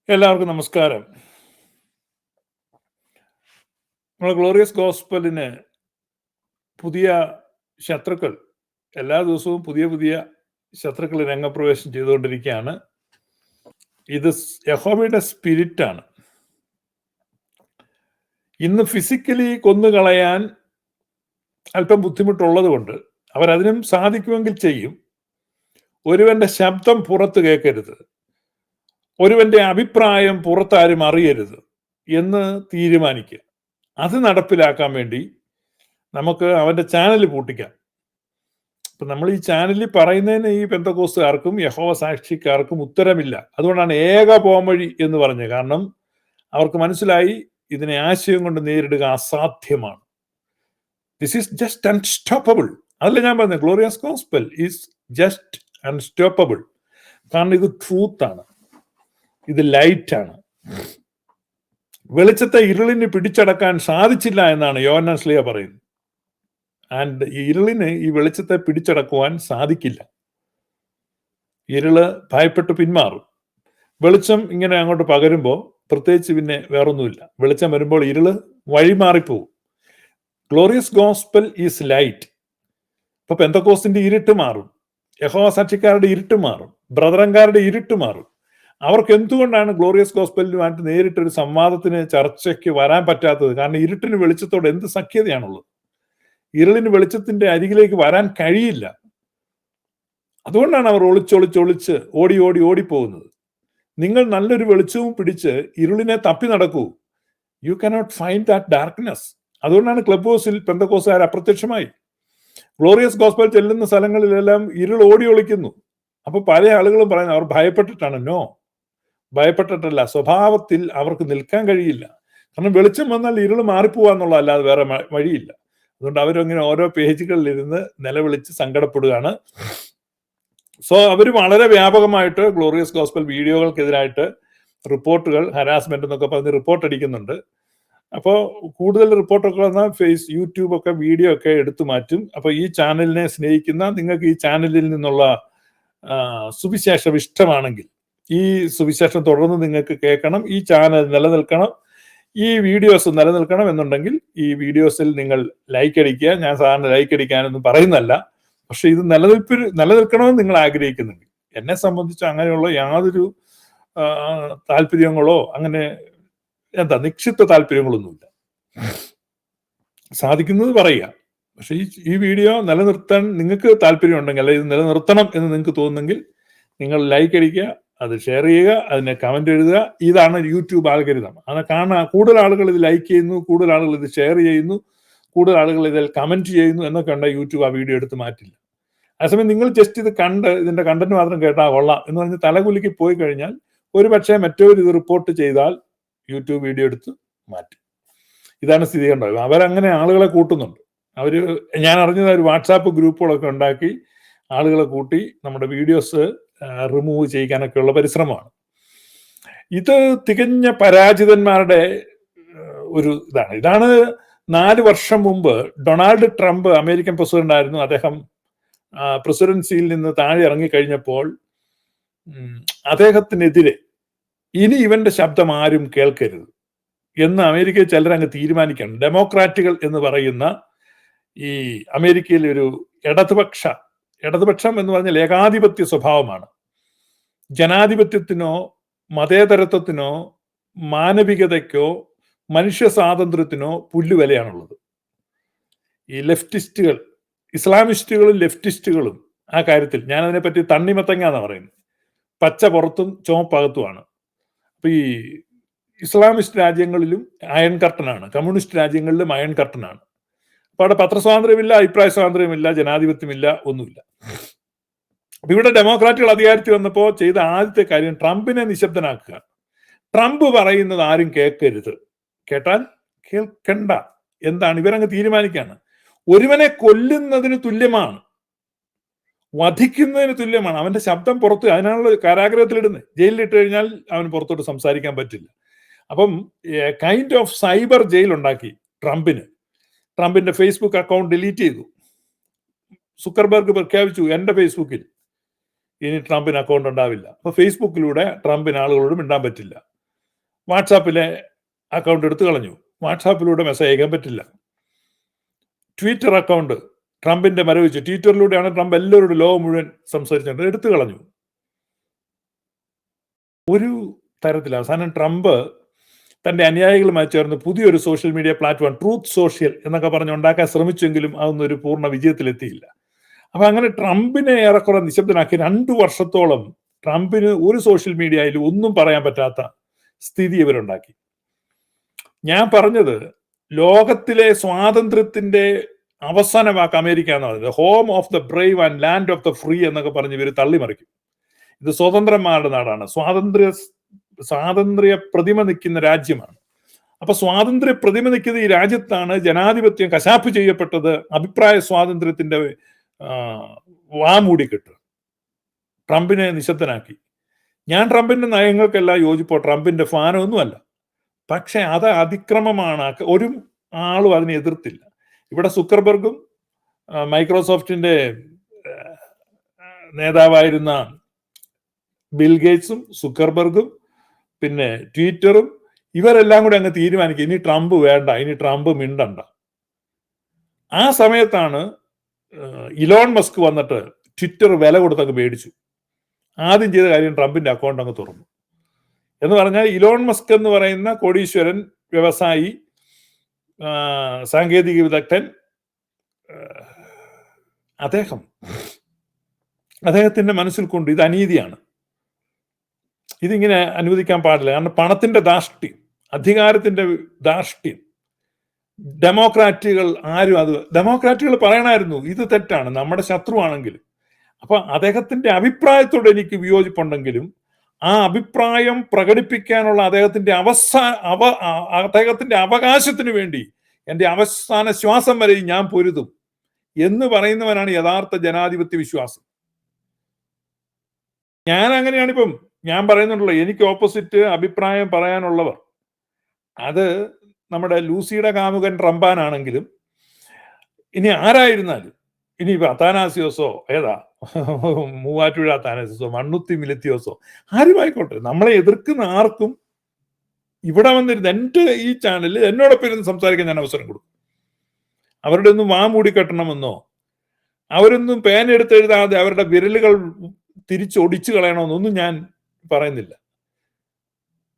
എല്ലാവർക്കും നമസ്കാരം. നമ്മുടെ ഗ്ലോറിയസ് ഗോസ്പലിന് പുതിയ ശത്രുക്കൾ എല്ലാ ദിവസവും പുതിയ പുതിയ ശത്രുക്കൾ രംഗപ്രവേശം ചെയ്തുകൊണ്ടിരിക്കുകയാണ്. ഇത് യഹോവയുടെ സ്പിരിറ്റാണ്. ഇന്ന് ഫിസിക്കലി കൊന്നുകളയാൻ അല്പം ബുദ്ധിമുട്ടുള്ളത് കൊണ്ട് അവരതിനും സാധിക്കുമെങ്കിൽ ചെയ്യും. ഒരുവന്റെ ശബ്ദം പുറത്ത് കേൾക്കരുത്, ഒരുവന്റെ അഭിപ്രായം പുറത്താരും അറിയരുത് എന്ന് തീരുമാനിക്കുക. അത് നടപ്പിലാക്കാൻ വേണ്ടി നമുക്ക് അവന്റെ ചാനൽ പൂട്ടിക്കാം. അപ്പൊ നമ്മൾ ഈ ചാനലിൽ പറയുന്നതിന് ഈ പെന്തക്കോസ്തുകാർക്കും യഹോവ സാക്ഷിക്കാർക്കും ഉത്തരമില്ല. അതുകൊണ്ടാണ് ഏക പോംവഴി എന്ന് പറഞ്ഞത്. കാരണം അവർക്ക് മനസ്സിലായി ഇതിനെ ആശയം കൊണ്ട് നേരിടുക അസാധ്യമാണ്. This is just unstoppable. അതല്ല ഞാൻ പറഞ്ഞത്, glorious gospel is just unstoppable. കാരണം ഇത് ട്രൂത്താണ്, ഇത് ലൈറ്റാണ്. വെളിച്ചത്തെ ഇരുളിന് പിടിച്ചടക്കാൻ സാധിച്ചില്ല എന്നാണ് യോഹന്നാൻ ശ്ലീഹ പറയുന്നത്. ആൻഡ് ഈ ഇരുളിന് ഈ വെളിച്ചത്തെ പിടിച്ചടക്കുവാൻ സാധിക്കില്ല. ഇരുള് ഭയപ്പെട്ട് പിന്മാറും. വെളിച്ചം ഇങ്ങനെ അങ്ങോട്ട് പകരുമ്പോൾ പ്രത്യേകിച്ച് പിന്നെ വേറൊന്നുമില്ല. വെളിച്ചം വരുമ്പോൾ ഇരുള് വഴിമാറിപ്പോവും. Glorious gospel is light. ഇപ്പൊ പെന്തക്കോസ്തിന്റെ ഇരുട്ട് മാറും, യഹോവ സാക്ഷിക്കാരുടെ ഇരുട്ട് മാറും, ബ്രദറൻകാരുടെ ഇരുട്ട് മാറും. അവർക്ക് എന്തുകൊണ്ടാണ് ഗ്ലോറിയസ് ഗോസ്പലുമായിട്ട് നേരിട്ടൊരു സംവാദത്തിന് ചർച്ചയ്ക്ക് വരാൻ പറ്റാത്തത്? കാരണം ഇരുട്ടിന് വെളിച്ചത്തോട് എന്ത് സഖ്യതയാണുള്ളത്? ഇരുളിന് വെളിച്ചത്തിന്റെ അരികിലേക്ക് വരാൻ കഴിയില്ല. അതുകൊണ്ടാണ് അവർ ഒളിച്ചൊളിച്ചൊളിച്ച് ഓടി ഓടി ഓടിപ്പോകുന്നത്. നിങ്ങൾ നല്ലൊരു വെളിച്ചവും പിടിച്ച് ഇരുളിനെ തപ്പി നടക്കൂ. You cannot find that darkness. അതുകൊണ്ടാണ് ക്ലബ് ഹൗസിൽ പെന്തക്കോസ്തുകാർ അപ്രത്യക്ഷമായി. ഗ്ലോറിയസ് ഗോസ്പൽ ചെല്ലുന്ന സ്ഥലങ്ങളിലെല്ലാം ഇരുൾ ഓടി ഒളിക്കുന്നു. അപ്പൊ പല ആളുകളും പറയുന്നത് അവർ ഭയപ്പെട്ടിട്ടാണ്. നോ, ഭയപ്പെട്ടിട്ടല്ല. സ്വഭാവത്തിൽ അവർക്ക് നിൽക്കാൻ കഴിയില്ല. കാരണം വെളിച്ചം വന്നാൽ ഇരുൾ മാറിപ്പോവാന്നുള്ളതല്ലാതെ വേറെ വഴിയില്ല. അതുകൊണ്ട് അവരങ്ങനെ ഓരോ പേജുകളിലിരുന്ന് നിലവിളിച്ച് സങ്കടപ്പെടുകയാണ്. സോ അവർ വളരെ വ്യാപകമായിട്ട് ഗ്ലോറിയസ് ഗോസ്പൽ വീഡിയോകൾക്കെതിരായിട്ട് റിപ്പോർട്ടുകൾ, ഹരാസ്മെന്റ് എന്നൊക്കെ പറഞ്ഞ് റിപ്പോർട്ട് അടിക്കുന്നുണ്ട്. അപ്പോൾ കൂടുതൽ റിപ്പോർട്ടൊക്കെ വന്നാൽ യൂട്യൂബ് ഒക്കെ വീഡിയോ ഒക്കെ എടുത്തു മാറ്റും. അപ്പൊ ഈ ചാനലിനെ സ്നേഹിക്കുന്ന നിങ്ങൾക്ക് ഈ ചാനലിൽ നിന്നുള്ള സുവിശേഷം ഇഷ്ടമാണെങ്കിൽ ഈ സുവിശേഷം തുടർന്ന് നിങ്ങൾക്ക് കേൾക്കണം, ഈ ചാനൽ നിലനിൽക്കണം, ഈ വീഡിയോസ് നിലനിൽക്കണം എന്നുണ്ടെങ്കിൽ ഈ വീഡിയോസിൽ നിങ്ങൾ ലൈക്ക് അടിക്കുക. ഞാൻ സാധാരണ ലൈക്ക് അടിക്കാനൊന്നും പറയുന്നല്ല, പക്ഷെ ഇത് നിലനിൽക്കണമെന്ന് നിങ്ങൾ ആഗ്രഹിക്കുന്നുണ്ട്. എന്നെ സംബന്ധിച്ച് അങ്ങനെയുള്ള യാതൊരു താല്പര്യങ്ങളോ അങ്ങനെ നിക്ഷിപ്ത താല്പര്യങ്ങളൊന്നുമില്ല. സാധിക്കുന്നത് പറയുക. പക്ഷെ ഈ വീഡിയോ നിലനിർത്താൻ നിങ്ങൾക്ക് താല്പര്യം ഉണ്ടെങ്കിൽ, അല്ലെ ഇത് നിലനിർത്തണം എന്ന് നിങ്ങൾക്ക് തോന്നുന്നെങ്കിൽ നിങ്ങൾ ലൈക്ക് അടിക്കുക, അത് ഷെയർ ചെയ്യുക, അതിനെ കമന്റ് എഴുതുക. ഇതാണ് യൂട്യൂബ് ആൽഗരിതം. അത് കാണാൻ കൂടുതൽ ആളുകൾ ഇത് ലൈക്ക് ചെയ്യുന്നു, കൂടുതൽ ആളുകൾ ഇത് ഷെയർ ചെയ്യുന്നു, കൂടുതൽ ആളുകൾ ഇതിൽ കമന്റ് ചെയ്യുന്നു എന്നൊക്കെ ഉണ്ടെങ്കിൽ യൂട്യൂബ് ആ വീഡിയോ എടുത്ത് മാറ്റില്ല. അതേസമയം നിങ്ങൾ ജസ്റ്റ് ഇത് കണ്ട് ഇതിന്റെ കണ്ടന്റ് മാത്രം കേട്ടാൽ കൊള്ളാം എന്ന് പറഞ്ഞ് തലകുലുക്കി പോയി കഴിഞ്ഞാൽ ഒരു പക്ഷേ മറ്റൊരു ഇത് റിപ്പോർട്ട് ചെയ്താൽ യൂട്യൂബ് വീഡിയോ എടുത്ത് മാറ്റും. ഇതാണ് സ്ഥിതി. കണ്ടത് അവരങ്ങനെ ആളുകളെ കൂട്ടുന്നുണ്ട്. ഞാൻ അറിഞ്ഞത് ഒരു വാട്സാപ്പ് ഗ്രൂപ്പുകളൊക്കെ ഉണ്ടാക്കി ആളുകളെ കൂട്ടി നമ്മുടെ വീഡിയോസ് റിമൂവ് ചെയ്യിക്കാനൊക്കെയുള്ള പരിശ്രമമാണ്. ഇത് തികഞ്ഞ പരാജിതന്മാരുടെ ഒരു ഇതാണ് 4 വർഷം മുമ്പ് ഡൊണാൾഡ് ട്രംപ് അമേരിക്കൻ പ്രസിഡന്റ് ആയിരുന്നു. അദ്ദേഹം പ്രസിഡൻസിയിൽ നിന്ന് താഴെ ഇറങ്ങിക്കഴിഞ്ഞപ്പോൾ അദ്ദേഹത്തിനെതിരെ ഇനി ഇവന്റെ ശബ്ദം ആരും കേൾക്കരുത് എന്ന് അമേരിക്കയിൽ ചിലരങ്ങ് തീരുമാനിക്കണം. ഡെമോക്രാറ്റുകൾ എന്ന് പറയുന്ന ഈ അമേരിക്കയിലെ ഒരു ഇടതുപക്ഷം എന്ന് പറഞ്ഞാൽ ഏകാധിപത്യ സ്വഭാവമാണ്. ജനാധിപത്യത്തിനോ മതേതരത്വത്തിനോ മാനവികതയ്ക്കോ മനുഷ്യ സ്വാതന്ത്ര്യത്തിനോ പുല്ലുവിലയാണുള്ളത്. ഈ ലെഫ്റ്റിസ്റ്റുകൾ, ഇസ്ലാമിസ്റ്റുകളും ലെഫ്റ്റിസ്റ്റുകളും ആ കാര്യത്തിൽ ഞാൻ അതിനെപ്പറ്റി തണ്ണിമത്തങ്ങ എന്ന് പറയുന്നത്, പച്ച പുറത്തും ചുവപ്പകത്തുമാണ്. അപ്പൊ ഈ ഇസ്ലാമിസ്റ്റ് രാജ്യങ്ങളിലും അയൺ കർട്ടനാണ്, കമ്മ്യൂണിസ്റ്റ് രാജ്യങ്ങളിലും അയൺ കർട്ടനാണ്. അപ്പൊ അവിടെ പത്രസ്വാതന്ത്ര്യമില്ല, അഭിപ്രായ സ്വാതന്ത്ര്യമില്ല, ജനാധിപത്യമില്ല, ഒന്നുമില്ല. അപ്പൊ ഇവിടെ ഡെമോക്രാറ്റുകൾ അധികാരത്തിൽ വന്നപ്പോൾ ചെയ്ത ആദ്യത്തെ കാര്യം ട്രംപിനെ നിശബ്ദനാക്കുക. ട്രംപ് പറയുന്നത് ആരും കേൾക്കരുത്, കേട്ടാൽ കേൾക്കണ്ട. എന്താണ് ഇവരങ്ങ് തീരുമാനിക്കാണ്. ഒരുവനെ കൊല്ലുന്നതിന് തുല്യമാണ്, വധിക്കുന്നതിന് തുല്യമാണ്. അവന്റെ ശബ്ദം പുറത്ത്, അതിനാണല്ലോ കാരാഗ്രഹത്തിലിടുന്നത്. ജയിലിലിട്ട് കഴിഞ്ഞാൽ അവന് പുറത്തോട്ട് സംസാരിക്കാൻ പറ്റില്ല. അപ്പം കൈൻഡ് ഓഫ് സൈബർ ജയിൽ ഉണ്ടാക്കി ട്രംപിന്. ട്രംപിന്റെ ഫേസ്ബുക്ക് അക്കൗണ്ട് ഡിലീറ്റ് ചെയ്തു. സുക്കർബർഗ് പ്രഖ്യാപിച്ചു, എന്റെ ഫേസ്ബുക്കിൽ ഇനി ട്രംപിന് അക്കൗണ്ട് ഉണ്ടാവില്ല. അപ്പൊ ഫേസ്ബുക്കിലൂടെ ട്രംപിന് ആളുകളോട് മിണ്ടാൻ പറ്റില്ല. വാട്സാപ്പിലെ അക്കൗണ്ട് എടുത്തു കളഞ്ഞു. വാട്സാപ്പിലൂടെ മെസ്സേജ് അയക്കാൻ പറ്റില്ല. ട്വിറ്റർ അക്കൗണ്ട് ട്രംപിന്റെ മരവിച്ചു. ട്വിറ്ററിലൂടെയാണ് ട്രംപ് എല്ലാവരോടും ലോകം മുഴുവൻ സംസാരിച്ചിട്ടുണ്ട്, എടുത്തു കളഞ്ഞു. ഒരു തരത്തിൽ അവസാനം ട്രംപ് തന്റെ അനുയായികളുമായി ചേർന്ന് പുതിയൊരു social media platform truth social എന്നൊക്കെ പറഞ്ഞ് ഉണ്ടാക്കാൻ ശ്രമിച്ചെങ്കിലും അതൊന്നും ഒരു പൂർണ്ണ വിജയത്തിലെത്തിയില്ല. അപ്പൊ അങ്ങനെ ട്രംപിനെ ഏറെക്കുറെ നിശബ്ദനാക്കി 2 വർഷത്തോളം ട്രംപിന് ഒരു സോഷ്യൽ മീഡിയയിൽ ഒന്നും പറയാൻ പറ്റാത്ത സ്ഥിതി ഇവരുണ്ടാക്കി. ഞാൻ പറഞ്ഞത് ലോകത്തിലെ സ്വാതന്ത്ര്യത്തിന്റെ അവസാന വാക്ക് അമേരിക്ക എന്ന് പറയുന്നത് home of the Brave and land of the free എന്നൊക്കെ പറഞ്ഞ് ഇവർ തള്ളിമറിക്കും. ഇത് സ്വതന്ത്രന്മാരുടെ നാടാണ്, സ്വാതന്ത്ര്യ പ്രതിമ നിൽക്കുന്ന രാജ്യമാണ്. അപ്പൊ സ്വാതന്ത്ര്യ പ്രതിമ നിൽക്കുന്ന ഈ രാജ്യത്താണ് ജനാധിപത്യം കശാപ്പ് ചെയ്യപ്പെട്ടത്. അഭിപ്രായ സ്വാതന്ത്ര്യത്തിന്റെ വാമൂടിക്കെട്ട് ട്രംപിനെ നിശബ്ദനാക്കി. ഞാൻ ട്രംപിന്റെ നയങ്ങൾക്കെല്ലാം യോജിപ്പോ ട്രംപിന്റെ ഫാനൊന്നുമല്ല. പക്ഷെ അത് അതിക്രമമാണ്. ഒരു ആളും അതിനെ എതിർത്തില്ല. ഇവിടെ സുക്കർബർഗും മൈക്രോസോഫ്റ്റിന്റെ നേതാവായിരുന്ന ബിൽ ഗേറ്റ്സും സുക്കർബർഗും പിന്നെ ട്വിറ്ററും ഇവരെല്ലാം കൂടി അങ്ങ് തീരുമാനിക്കും ഇനി ട്രംപ് വേണ്ട, ഇനി ട്രംപ് മിണ്ടണ്ട. ആ സമയത്താണ് ഇലോൺ മസ്ക് വന്നിട്ട് ട്വിറ്റർ വില കൊടുത്തങ്ങ് മേടിച്ചു. ആദ്യം ചെയ്ത കാര്യം ട്രംപിന്റെ അക്കൗണ്ട് അങ്ങ് തുറന്നു. എന്ന് പറഞ്ഞാൽ ഇലോൺ മസ്ക് എന്ന് പറയുന്ന കോടീശ്വരൻ, വ്യവസായി, സാങ്കേതിക വിദഗ്ധൻ, അദ്ദേഹത്തിന്റെ മനസ്സിൽ കൊണ്ട് ഇത് അനീതിയാണ്, ഇതിങ്ങനെ അനുവദിക്കാൻ പാടില്ല. കാരണം പണത്തിന്റെ ധാർഷ്ട്യം, അധികാരത്തിന്റെ ധാർഷ്ട്യം. ഡെമോക്രാറ്റുകൾ പറയണമായിരുന്നു ഇത് തെറ്റാണ്, നമ്മുടെ ശത്രുവാണെങ്കിൽ. അപ്പൊ അദ്ദേഹത്തിന്റെ അഭിപ്രായത്തോട് എനിക്ക് വിയോജിപ്പുണ്ടെങ്കിലും ആ അഭിപ്രായം പ്രകടിപ്പിക്കാനുള്ള അദ്ദേഹത്തിന്റെ അവകാശത്തിന് വേണ്ടി എന്റെ അവസാന ശ്വാസം വരെ ഞാൻ പൊരുതും എന്ന് പറയുന്നവനാണ് യഥാർത്ഥ ജനാധിപത്യ വിശ്വാസം. ഞാൻ അങ്ങനെയാണ്. ഇപ്പം ഞാൻ പറയുന്നുണ്ടല്ലോ, എനിക്ക് ഓപ്പോസിറ്റ് അഭിപ്രായം പറയാനുള്ളവർ, അത് നമ്മുടെ ലൂസിയുടെ കാമുകൻ ട്രംപാനാണെങ്കിലും ഇനി ആരായിരുന്നാലും, ഇനി അത്താനാസിയോസോ ഏതാ മൂവാറ്റുപുഴ അത്താനാസിയോസോ മണ്ണുത്തി മിലത്തിയോസോ ആരുമായിക്കോട്ടെ, നമ്മളെ എതിർക്കുന്ന ആർക്കും ഇവിടെ വന്നിരുന്ന് എന്റെ ഈ ചാനലിൽ എന്നോടൊപ്പം ഇരുന്ന് സംസാരിക്കാൻ ഞാൻ അവസരം കൊടുക്കും. അവരുടെ ഒന്നും വാമൂടി കെട്ടണമെന്നോ അവരൊന്നും പേനെടുത്ത് എഴുതാതെ അവരുടെ വിരലുകൾ തിരിച്ചൊടിച്ചു കളയണമെന്നൊന്നും ഞാൻ പറയുന്നില്ല.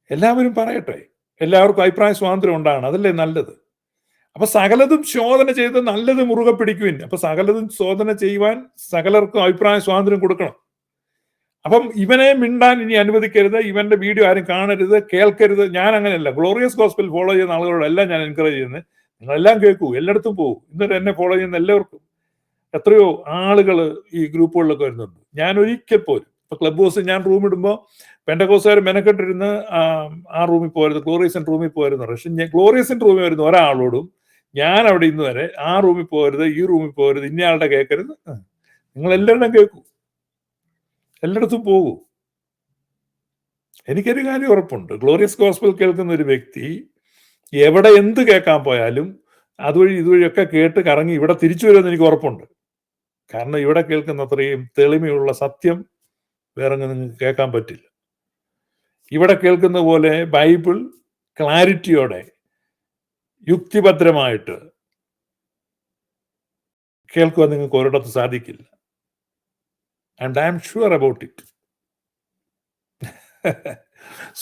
എല്ലാവരും പറയട്ടെ, എല്ലാവർക്കും അഭിപ്രായ സ്വാതന്ത്ര്യം ഉണ്ടാകണം, അതല്ലേ നല്ലത്. അപ്പൊ സകലതും ശോധന ചെയ്ത് നല്ലത് മുറുകെ പിടിക്കുവിൻ. അപ്പൊ സകലതും ശോധന ചെയ്യുവാൻ സകലർക്കും അഭിപ്രായ സ്വാതന്ത്ര്യം കൊടുക്കണം. അപ്പം ഇവനെ മിണ്ടാൻ ഇനി അനുവദിക്കരുത്, ഇവന്റെ വീഡിയോ ആരും കാണരുത്, കേൾക്കരുത്. ഞാൻ അങ്ങനെയല്ല. ഗ്ലോറിയസ് ഗോസ്പൽ ഫോളോ ചെയ്യുന്ന ആളുകളോടെല്ലാം ഞാൻ എൻകറേജ് ചെയ്യുന്നത്, നിങ്ങളെല്ലാം കേൾക്കൂ, എല്ലായിടത്തും പോകും. എന്നിട്ട് എന്നെ ഫോളോ ചെയ്യുന്ന എല്ലാവർക്കും എത്രയോ ആളുകൾ ഈ ഗ്രൂപ്പുകളിലൊക്കെ വരുന്നുണ്ട്. ഞാൻ ഒരിക്കൽ പോലും ഇപ്പൊ ക്ലബ് ഹൗസ് ഞാൻ റൂം ഇടുമ്പോൾ പെന്തക്കോസ്തുകാർ മെനക്കെട്ടിരുന്ന് ആ റൂമിൽ പോരുത്, ഗ്ലോറിയസിന്റെ റൂമിൽ പോരുന്നു. പക്ഷെ ഞാൻ ഗ്ലോറിയസിന്റെ റൂമിൽ വരുന്ന ഒരാളോടും ഞാൻ അവിടെ ഇന്ന് വരെ ആ റൂമിൽ പോരുത്, ഈ റൂമിൽ പോരുത്, ഇന്നയാളുടെ കേൾക്കരുത്. നിങ്ങൾ എല്ലാവരുടെയും കേൾക്കൂ, എല്ലായിടത്തും പോകൂ. എനിക്കൊരു കാര്യം ഉറപ്പുണ്ട്, ഗ്ലോറിയസ് ഗോസ്പൽ കേൾക്കുന്ന ഒരു വ്യക്തി എവിടെ എന്ത് കേൾക്കാൻ പോയാലും അതുവഴി ഇതുവഴിയൊക്കെ കേട്ട് കറങ്ങി ഇവിടെ തിരിച്ചു വരുമെന്ന് എനിക്ക് ഉറപ്പുണ്ട്. കാരണം ഇവിടെ കേൾക്കുന്ന അത്രയും തെളിമയുള്ള സത്യം വേറെ നിങ്ങൾക്ക് കേൾക്കാൻ പറ്റില്ല. ഇവിടെ കേൾക്കുന്ന പോലെ ബൈബിൾ ക്ലാരിറ്റിയോടെ യുക്തിഭദ്രമായിട്ട് കേൾക്കുവാൻ നിങ്ങൾക്ക് ഒരിടത്ത് സാധിക്കില്ല. And I am sure about it.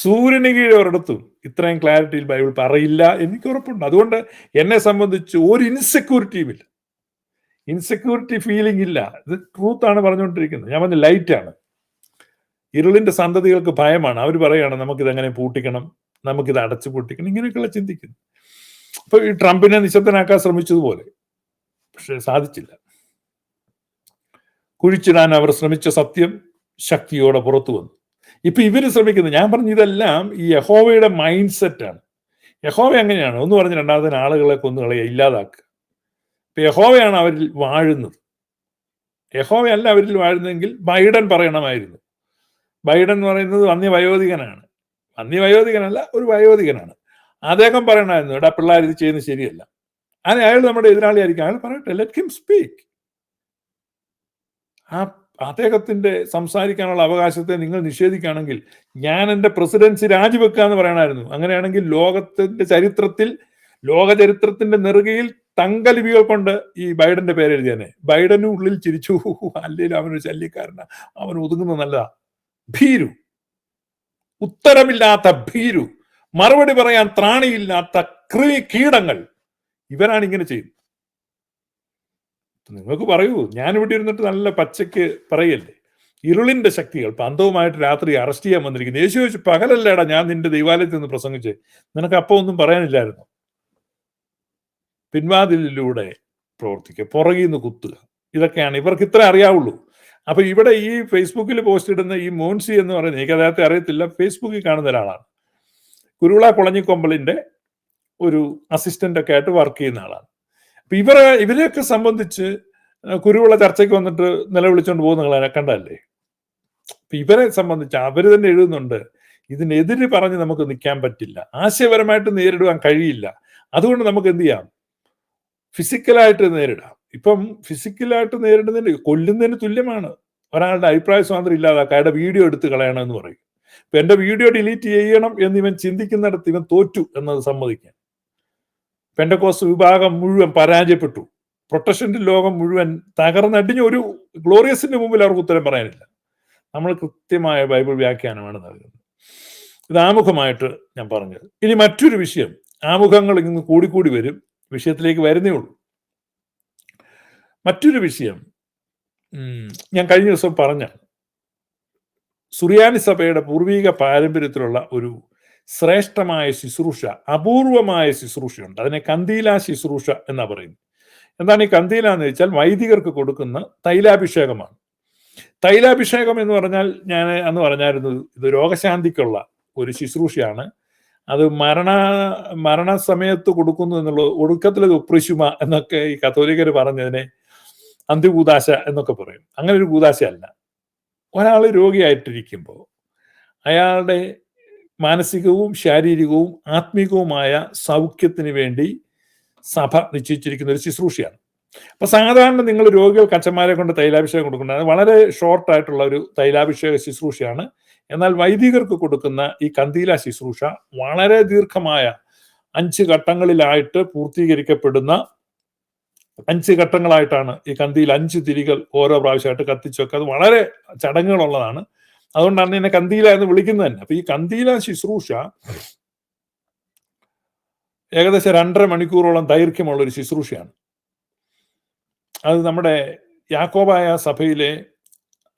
സൂര്യന് കീഴ് ഒരിടത്തും ഇത്രയും ക്ലാരിറ്റിയിൽ ബൈബിൾ പറയില്ല, എനിക്ക് ഉറപ്പുണ്ട്. അതുകൊണ്ട് എന്നെ സംബന്ധിച്ച് ഒരു ഇൻസെക്യൂരിറ്റിയുമില്ല, ഇൻസെക്യൂരിറ്റി ഫീലിംഗ് ഇല്ല. ഇത് ട്രൂത്താണ് പറഞ്ഞുകൊണ്ടിരിക്കുന്നത്. ഞാൻ പറഞ്ഞ ലൈറ്റാണ്. ഇരുളിന്റെ സന്തതികൾക്ക് ഭയമാണ്. അവർ പറയുകയാണ് നമുക്കിതെങ്ങനെ പൂട്ടിക്കണം, നമുക്കിത് അടച്ചു പൂട്ടിക്കണം, ഇങ്ങനെയൊക്കെയുള്ള ചിന്തിക്കുന്നു. അപ്പൊ ഈ ട്രംപിനെ നിശബ്ദനാക്കാൻ ശ്രമിച്ചതുപോലെ, പക്ഷെ സാധിച്ചില്ല. കുഴിച്ചിടാൻ അവർ ശ്രമിച്ച സത്യം ശക്തിയോടെ പുറത്തു വന്നു. ഇപ്പൊ ഇവര് ശ്രമിക്കുന്നത്, ഞാൻ പറഞ്ഞു, ഇതെല്ലാം ഈ യഹോവയുടെ മൈൻഡ് സെറ്റാണ്. യഹോവ എങ്ങനെയാണ് ഒന്ന് പറഞ്ഞ് രണ്ടാമതിന് ആളുകളെ കൊന്നുകളയുക, ഇല്ലാതാക്കുക. ഇപ്പൊ യഹോവയാണ് അവരിൽ വാഴുന്നത്. യഹോവയല്ല അവരിൽ വാഴുന്നതെങ്കിൽ ബൈഡൻ പറയണമായിരുന്നു. ബൈഡൻ എന്ന് പറയുന്നത് വന്യവയോധികനാണ്. വന്യവയോധികനല്ല, ഒരു വയോധികനാണ്. അദ്ദേഹം പറയണമായിരുന്നു, എടാ പിള്ളേർ ഇത് ചെയ്യുന്നത് ശരിയല്ല. അയാൾ നമ്മുടെ എതിരാളിയായിരിക്കും, അയാൾ പറയട്ടെ, ലെറ്റ് ഹിം സ്പീക്ക്. അദ്ദേഹത്തിന്റെ സംസാരിക്കാനുള്ള അവകാശത്തെ നിങ്ങൾ നിഷേധിക്കുകയാണെങ്കിൽ ഞാൻ എൻ്റെ പ്രസിഡൻസി രാജിവെക്കുക എന്ന് പറയണമായിരുന്നു. അങ്ങനെയാണെങ്കിൽ ലോക ചരിത്രത്തിന്റെ നെറുകയിൽ തങ്കലിപികൾ കൊണ്ട് ഈ ബൈഡന്റെ പേര് എഴുതിയാനെ. ബൈഡനും ഉള്ളിൽ ചിരിച്ചു, അല്ലെങ്കിൽ അവനൊരു ശല്യക്കാരനാ, അവൻ ഒതുങ്ങുന്ന നല്ലതാ. ഭീരു, ഉത്തരമില്ലാത്ത ഭീരു, മറുപടി പറയാൻ ത്രാണിയില്ലാത്ത കീടങ്ങൾ, ഇവരാണ് ഇങ്ങനെ ചെയ്യുന്നത്. നിങ്ങൾക്ക് പറയൂ, ഞാനിവിടെ ഇരുന്നിട്ട് നല്ല പച്ചയ്ക്ക് പറയല്ലേ. ഇരുളിന്റെ ശക്തികൾ പന്തവുമായിട്ട് രാത്രി അറസ്റ്റ് ചെയ്യാൻ വന്നിരിക്കുന്നു. യേശു ചോദിച്ചു, പകലല്ലേടാ ഞാൻ നിന്റെ ദൈവാലയത്തിൽ നിന്ന് പ്രസംഗിച്ച്, നിനക്ക് അപ്പം ഒന്നും പറയാനില്ലായിരുന്നു? പിൻവാതിലിലൂടെ പ്രവർത്തിക്കുക, പുറകിൽ നിന്ന് കുത്തുക, ഇതൊക്കെയാണ് ഇവർക്ക് ഇത്ര അറിയാവുള്ളൂ. അപ്പൊ ഇവിടെ ഈ ഫേസ്ബുക്കിൽ പോസ്റ്റ് ഇടുന്ന ഈ മോൻസി എന്ന് പറയുന്നത്, എനിക്ക് അദ്ദേഹത്തെ അറിയത്തില്ല, ഫേസ്ബുക്കിൽ കാണുന്ന ഒരാളാണ്. കുരുവിള കുളഞ്ഞിക്കൊമ്പലിന്റെ ഒരു അസിസ്റ്റന്റ് ഒക്കെ ആയിട്ട് വർക്ക് ചെയ്യുന്ന ആളാണ്. അപ്പൊ ഇവരെയൊക്കെ സംബന്ധിച്ച് കുരുവിള ചർച്ചയ്ക്ക് വന്നിട്ട് നിലവിളിച്ചുകൊണ്ട് പോകുന്ന കണ്ടല്ലേ. അപ്പൊ ഇവരെ സംബന്ധിച്ച് അവര് തന്നെ എഴുതുന്നുണ്ട്, ഇതിനെതിരെ പറഞ്ഞ് നമുക്ക് നിൽക്കാൻ പറ്റില്ല, ആശയപരമായിട്ട് നേരിടുവാൻ കഴിയില്ല, അതുകൊണ്ട് നമുക്ക് എന്ത് ചെയ്യാം, ഫിസിക്കലായിട്ട് നേരിടാം. ഇപ്പം ഫിസിക്കലായിട്ട് നേരിടുന്നതിന് കൊല്ലുന്നതിന് തുല്യമാണ് ഒരാളുടെ അഭിപ്രായ സ്വാതന്ത്ര്യം ഇല്ലാതാക്കുക, അയാളുടെ വീഡിയോ എടുത്ത് കളയണം എന്ന് പറയും. ഇപ്പൊ എന്റെ വീഡിയോ ഡിലീറ്റ് ചെയ്യണം എന്ന് ഇവൻ ചിന്തിക്കുന്നിടത്ത് ഇവൻ തോറ്റു എന്നത് സമ്മതിക്കാൻ. പെന്തക്കോസ്ത് വിഭാഗം മുഴുവൻ പരാജയപ്പെട്ടു, പ്രൊട്ടസ്റ്റന്റ് ലോകം മുഴുവൻ തകർന്നടിഞ്ഞ ഒരു ഗ്ലോറിയസിന്റെ മുമ്പിൽ അവർക്ക് ഉത്തരം പറയാനില്ല. നമ്മൾ കൃത്യമായ ബൈബിൾ വ്യാഖ്യാനമാണ് നൽകുന്നത്. ഇത് ആമുഖമായിട്ട് ഞാൻ പറഞ്ഞത്. ഇനി മറ്റൊരു വിഷയം, ആമുഖങ്ങൾ ഇന്ന് കൂടിക്കൂടി വരും, വിഷയത്തിലേക്ക് വരുന്നേ ഉള്ളൂ. മറ്റൊരു വിഷയം ഞാൻ കഴിഞ്ഞ ദിവസം പറഞ്ഞ സുറിയാനി സഭയുടെ പൂർവീക പാരമ്പര്യത്തിലുള്ള ഒരു ശ്രേഷ്ഠമായ ശുശ്രൂഷ, അപൂർവമായ ശുശ്രൂഷയുണ്ട്. അതിനെ കന്തീല ശുശ്രൂഷ എന്നാ പറയുന്നത്. എന്താണ് ഈ കന്തീല എന്ന് വെച്ചാൽ വൈദികർക്ക് കൊടുക്കുന്ന തൈലാഭിഷേകമാണ്. തൈലാഭിഷേകം എന്ന് പറഞ്ഞാൽ ഞാൻ അന്ന് പറഞ്ഞായിരുന്നു, ഇത് രോഗശാന്തിക്കുള്ള ഒരു ശുശ്രൂഷയാണ്. അത് മരണസമയത്ത് കൊടുക്കുന്നു എന്നുള്ളത്, ഒടുക്കത്തിലത് ഉപ്രിശുമ എന്നൊക്കെ ഈ കത്തോലിക്കർ പറഞ്ഞതിനെ അന്ത്യകൂദാശ എന്നൊക്കെ പറയും. അങ്ങനെ ഒരു കൂദാശയല്ല. ഒരാൾ രോഗിയായിട്ടിരിക്കുമ്പോൾ അയാളുടെ മാനസികവും ശാരീരികവും ആത്മീകവുമായ സൗഖ്യത്തിന് വേണ്ടി സഭ നിശ്ചയിച്ചിരിക്കുന്ന ഒരു ശുശ്രൂഷയാണ്. അപ്പൊ സാധാരണ നിങ്ങൾ രോഗികൾക്ക് അച്ഛന്മാരെ കൊണ്ട് തൈലാഭിഷേകം കൊടുക്കുന്നത് വളരെ ഷോർട്ടായിട്ടുള്ള ഒരു തൈലാഭിഷേക ശുശ്രൂഷയാണ്. എന്നാൽ വൈദികർക്ക് കൊടുക്കുന്ന ഈ കന്തീല ശുശ്രൂഷ വളരെ ദീർഘമായ 5 ഘട്ടങ്ങളിലായിട്ട് പൂർത്തീകരിക്കപ്പെടുന്ന 5 ഘട്ടങ്ങളായിട്ടാണ് ഈ കന്തീൽ 5 തിരികൾ ഓരോ പ്രാവശ്യമായിട്ട് കത്തിച്ചൊക്കെ. അത് വളരെ ചടങ്ങുകളുള്ളതാണ്. അതുകൊണ്ടാണ് ഇതിനെ കന്തീല എന്ന് വിളിക്കുന്നത് തന്നെ. അപ്പൊ ഈ കന്തീല ശുശ്രൂഷ ഏകദേശം 2.5 മണിക്കൂറോളം ദൈർഘ്യമുള്ള ഒരു ശുശ്രൂഷയാണ്. അത് നമ്മുടെ യാക്കോബായ സഭയിലെ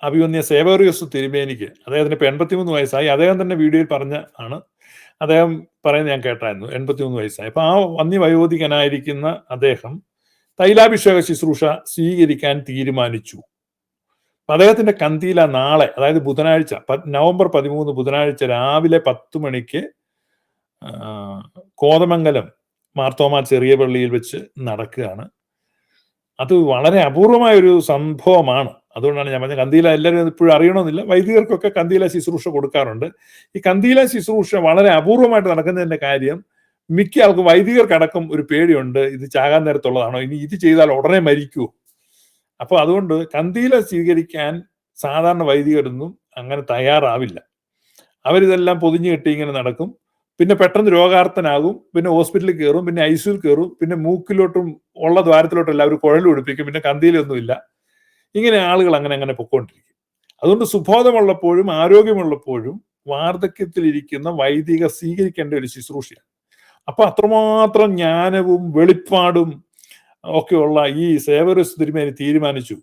അഭിവന്യ സേവേറിയോസ് തിരുമേനിക്ക്, അദ്ദേഹത്തിന് ഇപ്പൊ 83 വയസ്സായി, അദ്ദേഹം തന്നെ വീഡിയോയിൽ പറഞ്ഞ ആണ്, അദ്ദേഹം പറയുന്നത് ഞാൻ കേട്ടായിരുന്നു. 83 വയസ്സായി. അപ്പൊ ആ വന്യവയോധികനായിരിക്കുന്ന അദ്ദേഹം തൈലാഭിഷേക ശുശ്രൂഷ സ്വീകരിക്കാൻ തീരുമാനിച്ചു. അദ്ദേഹത്തിന്റെ കന്തീല നാളെ, അതായത് ബുധനാഴ്ച, നവംബർ 13 ബുധനാഴ്ച രാവിലെ 10 മണിക്ക് കോതമംഗലം മാർത്തോമാ ചെറിയ പള്ളിയിൽ വെച്ച് നടക്കുകയാണ്. അത് വളരെ അപൂർവമായ ഒരു സംഭവമാണ്. അതുകൊണ്ടാണ് ഞാൻ പറഞ്ഞത്, കന്തീല എല്ലാവരും ഇപ്പോഴും അറിയണമെന്നില്ല, വൈദികർക്കൊക്കെ കന്തീല ശുശ്രൂഷ കൊടുക്കാറുണ്ട്. ഈ കന്തീല ശുശ്രൂഷ വളരെ അപൂർവമായിട്ട് നടക്കുന്നതിന്റെ കാര്യം, മിക്ക ആൾക്കും വൈദികർക്കടക്കം ഒരു പേടിയുണ്ട്, ഇത് ചാകാൻ നേരത്തുള്ളതാണോ, ഇനി ഇത് ചെയ്താൽ ഉടനെ മരിക്കുമോ. അപ്പൊ അതുകൊണ്ട് കന്തീല സ്വീകരിക്കാൻ സാധാരണ വൈദികരൊന്നും അങ്ങനെ തയ്യാറാവില്ല. അവരിതെല്ലാം പൊതിഞ്ഞു കെട്ടി ഇങ്ങനെ നടക്കും. പിന്നെ പെട്ടെന്ന് രോഗാർത്ഥനാകും, പിന്നെ ഹോസ്പിറ്റലിൽ കയറും, പിന്നെ ഐസിയുൽ കയറും, പിന്നെ മൂക്കിലോട്ടും ഉള്ള ദ്വാരത്തിലോട്ടും എല്ലാവരും കുഴൽ പിടിപ്പിക്കും, പിന്നെ കന്തീലൊന്നുമില്ല. ഇങ്ങനെ ആളുകൾ അങ്ങനെ പൊക്കോണ്ടിരിക്കും. അതുകൊണ്ട് സുബോധമുള്ളപ്പോഴും ആരോഗ്യമുള്ളപ്പോഴും വാർദ്ധക്യത്തിലിരിക്കുന്ന വൈദികർ സ്വീകരിക്കേണ്ട ഒരു ശുശ്രൂഷയാണ്. അപ്പൊ അത്രമാത്രം ജ്ഞാനവും വെളിപ്പാടും ഒക്കെയുള്ള ഈ സേവേറിയോസ് തിരുമേനി തീരുമാനിച്ചു,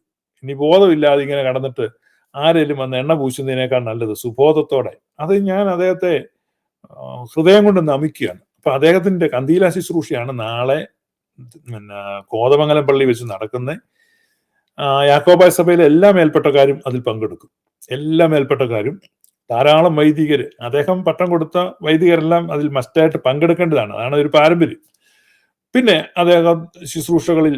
ഇനി ബോധമില്ലാതെ ഇങ്ങനെ കടന്നിട്ട് ആരെങ്കിലും വന്ന് എണ്ണ പൂശുന്നതിനേക്കാൾ നല്ലത് സുബോധത്തോടെ. അത് ഞാൻ അദ്ദേഹത്തെ ഹൃദയം കൊണ്ട് നമിക്കുകയാണ്. അപ്പൊ അദ്ദേഹത്തിന്റെ കന്തീല ശുശ്രൂഷയാണ് നാളെ കോതമംഗലം പള്ളി വെച്ച് നടക്കുന്നത്. യാക്കോബായ സഭയിലെ എല്ലാ മേൽപ്പെട്ടക്കാരും അതിൽ പങ്കെടുക്കും. എല്ലാ മേൽപ്പെട്ടക്കാരും, ധാരാളം വൈദികര്, അദ്ദേഹം പട്ടം കൊടുത്ത വൈദികരെല്ലാം അതിൽ മസ്റ്റായിട്ട് പങ്കെടുക്കേണ്ടതാണ്. അതാണ് ഒരു പാരമ്പര്യം. പിന്നെ അദ്ദേഹം ശുശ്രൂഷകളിൽ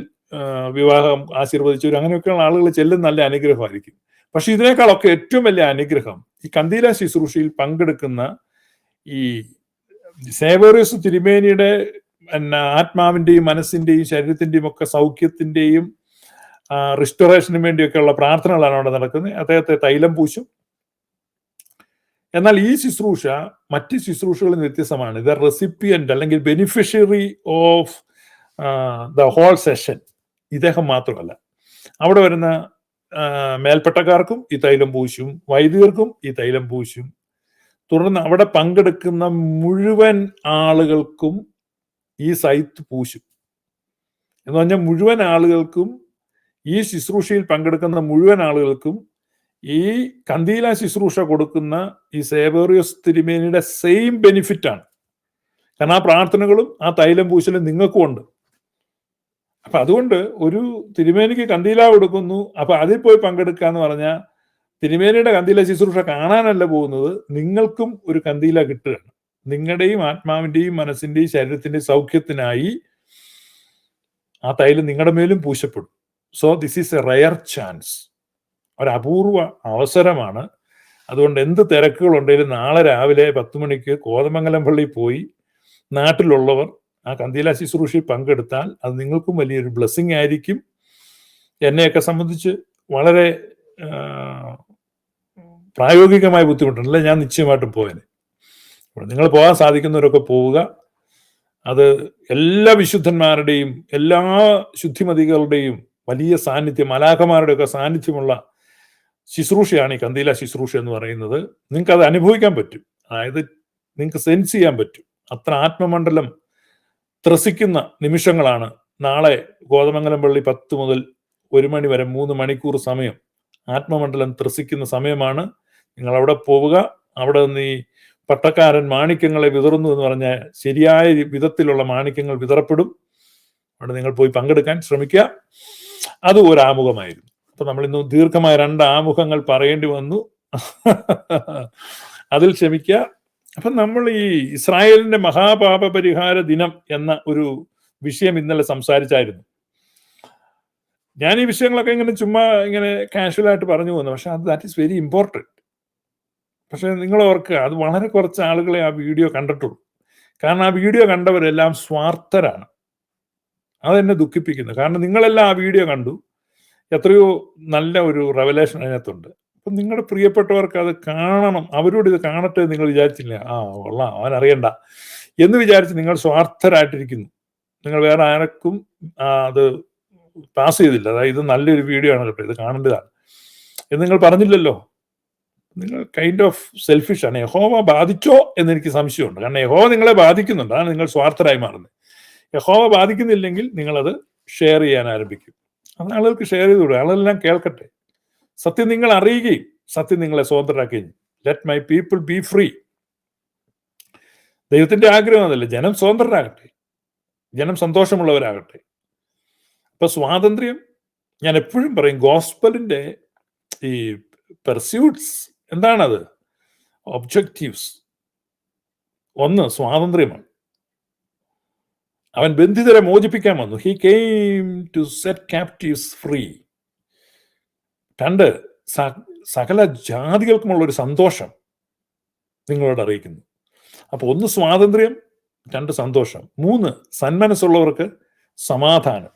വിവാഹം ആശീർവദിച്ചവർ അങ്ങനെയൊക്കെയുള്ള ആളുകൾ ചെല്ലുന്ന നല്ല അനുഗ്രഹമായിരിക്കും. പക്ഷെ ഇതിനേക്കാളൊക്കെ ഏറ്റവും വലിയ അനുഗ്രഹം ഈ കന്തീല ശുശ്രൂഷയിൽ പങ്കെടുക്കുന്ന ഈ സേവേറിയോസ് തിരുമേനിയുടെ ആത്മാവിന്റെയും മനസ്സിന്റെയും ശരീരത്തിന്റെയും ഒക്കെ സൗഖ്യത്തിന്റെയും റിസ്റ്റോറേഷന് വേണ്ടിയൊക്കെയുള്ള പ്രാർത്ഥനകളാണ് അവിടെ നടക്കുന്നത്. അദ്ദേഹത്തെ തൈലം പൂശും. എന്നാൽ ഈ ശുശ്രൂഷ മറ്റ് ശുശ്രൂഷകളിൽ നിന്ന് വ്യത്യസ്തമാണ്. ഇത് റെസിപ്പിയന്റ് അല്ലെങ്കിൽ beneficiary of the whole session ഇദ്ദേഹം മാത്രമല്ല. അവിടെ വരുന്ന മേൽപ്പെട്ടക്കാർക്കും ഈ തൈലം പൂശും, വൈദികർക്കും ഈ തൈലം പൂശും. തുടർന്ന് അവിടെ പങ്കെടുക്കുന്ന മുഴുവൻ ആളുകൾക്കും ഈ സൈത്ത് പൂശും. എന്ന് പറഞ്ഞാൽ മുഴുവൻ ആളുകൾക്കും, ഈ ശുശ്രൂഷയിൽ പങ്കെടുക്കുന്ന മുഴുവൻ ആളുകൾക്കും ഈ കന്തീല ശുശ്രൂഷ കൊടുക്കുന്ന ഈ സേവേറിയോസ് തിരുമേനിയുടെ സെയിം ബെനിഫിറ്റ് ആണ്. കാരണം ആ പ്രാർത്ഥനകളും ആ തൈലം പൂശലും നിങ്ങൾക്കും ഉണ്ട്. അപ്പൊ അതുകൊണ്ട് ഒരു തിരുമേനിക്ക് കന്തീല കൊടുക്കുന്നു, അപ്പൊ അതിൽ പോയി പങ്കെടുക്കുക എന്ന് പറഞ്ഞാൽ തിരുമേനിയുടെ കന്തീല ശുശ്രൂഷ കാണാനല്ല പോകുന്നത്, നിങ്ങൾക്കും ഒരു കന്തീല കിട്ടുകയാണ്. നിങ്ങളുടെയും ആത്മാവിന്റെയും മനസ്സിന്റെയും ശരീരത്തിന്റെയും സൗഖ്യത്തിനായി ആ തൈലം നിങ്ങളുടെ മേലും പൂശപ്പെടും. So this is a rare chance, ഒരു അപൂർവ അവസരമാണ്. അതുകൊണ്ട് എന്ത് തിരക്കുകളുണ്ടെങ്കിലും നാളെ രാവിലെ 10 മണിക്ക് കോതമംഗലം പള്ളിയിൽ പോയി നാട്ടിലുള്ളവർ ആ കന്തീല ശുശ്രൂഷയിൽ പങ്കെടുത്താൽ അത് നിങ്ങൾക്കും വലിയൊരു ബ്ലെസ്സിങ് ആയിരിക്കും. എന്നെയൊക്കെ സംബന്ധിച്ച് വളരെ പ്രായോഗികമായ ബുദ്ധിമുട്ടുണ്ടല്ലേ, ഞാൻ നിശ്ചയമായിട്ടും പോയതിന്. നിങ്ങൾ പോകാൻ സാധിക്കുന്നവരൊക്കെ പോവുക. അത് എല്ലാ വിശുദ്ധന്മാരുടെയും എല്ലാ ശുദ്ധിമതികളുടെയും വലിയ സാന്നിധ്യം, മലാഖമാരുടെയൊക്കെ സാന്നിധ്യമുള്ള ശുശ്രൂഷയാണ് ഈ കന്തീല ശുശ്രൂഷ എന്ന് പറയുന്നത്. നിങ്ങൾക്ക് അത് അനുഭവിക്കാൻ പറ്റും. അതായത് നിങ്ങൾക്ക് സെൻസ് ചെയ്യാൻ പറ്റും. അത്ര ആത്മമണ്ഡലം ത്രസിക്കുന്ന നിമിഷങ്ങളാണ്. നാളെ കോതമംഗലം പള്ളി 10 മുതൽ 1 മണി വരെ 3 മണിക്കൂർ സമയം ആത്മമണ്ഡലം ത്രസിക്കുന്ന സമയമാണ്. നിങ്ങൾ അവിടെ പോവുക. അവിടെ നിന്ന് ഈ പട്ടക്കാരൻ മാണിക്യങ്ങളെ വിതറുന്നു എന്ന് പറഞ്ഞാൽ ശരിയായ വിധത്തിലുള്ള മാണിക്യങ്ങൾ വിതറപ്പെടും. അവിടെ നിങ്ങൾ പോയി പങ്കെടുക്കാൻ ശ്രമിക്കുക. അത് ഒരു ആമുഖമായിരുന്നു. അപ്പൊ നമ്മൾ ഇന്ന് ദീർഘമായ 2 ആമുഖങ്ങൾ പറയേണ്ടി വന്നു, അതിൽ ക്ഷമിക്കുക. അപ്പൊ നമ്മൾ ഈ ഇസ്രായേലിന്റെ മഹാപാപ പരിഹാര ദിനം എന്ന ഒരു വിഷയം ഇന്നലെ സംസാരിച്ചായിരുന്നു. ഞാൻ ഈ വിഷയങ്ങളൊക്കെ ഇങ്ങനെ ചുമ്മാ ഇങ്ങനെ കാഷ്വൽ ആയിട്ട് പറഞ്ഞു പോകുന്നു, പക്ഷെ ദാറ്റ് ഈസ് വെരി ഇമ്പോർട്ടൻറ്റ്. പക്ഷെ നിങ്ങൾ ഓർക്കുക, അത് വളരെ കുറച്ച് ആളുകളെ ആ വീഡിയോ കണ്ടിട്ടുള്ളൂ. കാരണം ആ വീഡിയോ കണ്ടവരെല്ലാം സ്വാർത്ഥരാണ്. അതെന്നെ ദുഃഖിപ്പിക്കുന്നു. കാരണം നിങ്ങളെല്ലാം ആ വീഡിയോ കണ്ടു, എത്രയോ നല്ല ഒരു റെവലേഷൻ അതിനകത്തുണ്ട്. അപ്പം നിങ്ങളുടെ പ്രിയപ്പെട്ടവർക്ക് അത് കാണണം, അവരോട് ഇത് കാണട്ടെ നിങ്ങൾ വിചാരിച്ചില്ല. കൊള്ളാം, അവൻ അറിയണ്ട എന്ന് വിചാരിച്ച് നിങ്ങൾ സ്വാർത്ഥരായിട്ടിരിക്കുന്നു. നിങ്ങൾ വേറെ ആർക്കും അത് പാസ് ചെയ്തില്ല. അതായത് ഇത് നല്ലൊരു വീഡിയോ ആണ് കേട്ടോ, ഇത് കാണേണ്ടതാണ് എന്ന് നിങ്ങൾ പറഞ്ഞില്ലല്ലോ. നിങ്ങൾ കൈൻഡ് ഓഫ് സെൽഫിഷ് ആണ്. യഹോവ ബാധിച്ചോ എന്നെനിക്ക് സംശയമുണ്ട്. കാരണം യഹോവ നിങ്ങളെ ബാധിക്കുന്നുണ്ട്, അതാണ് നിങ്ങൾ സ്വാർത്ഥരായി മാറുന്നത്. യഹോവ ബാധിക്കുന്നില്ലെങ്കിൽ നിങ്ങളത് ഷെയർ ചെയ്യാൻ ആരംഭിക്കും. അത് ആളുകൾക്ക് ഷെയർ ചെയ്തുകൂടെ, ആളെല്ലാം കേൾക്കട്ടെ. സത്യം നിങ്ങൾ അറിയുകയും സത്യം നിങ്ങളെ സ്വതന്ത്രരാക്കുകയും. Let my people be free. ദൈവത്തിന്റെ ആഗ്രഹം അതല്ലേ, ജനം സ്വതന്ത്രരാകട്ടെ, ജനം സന്തോഷമുള്ളവരാകട്ടെ. അപ്പൊ സ്വാതന്ത്ര്യം, ഞാൻ എപ്പോഴും പറയും, ഗോസ്പലിന്റെ ഈ പെർസ്യൂട്ട്സ് എന്താണത്, ഒബ്ജക്റ്റീവ്സ്. ഒന്ന് സ്വാതന്ത്ര്യമാണ്. അവൻ ബന്ധിതരെ മോചിപ്പിക്കാൻ വന്നു. He came to set captives free. 2, സകല ജാതികൾക്കുമുള്ള ഒരു സന്തോഷം നിങ്ങളോട് അറിയിക്കുന്നു. അപ്പൊ 1 സ്വാതന്ത്ര്യം, 2 സന്തോഷം, 3 സന്മനസ്സുള്ളവർക്ക് സമാധാനം,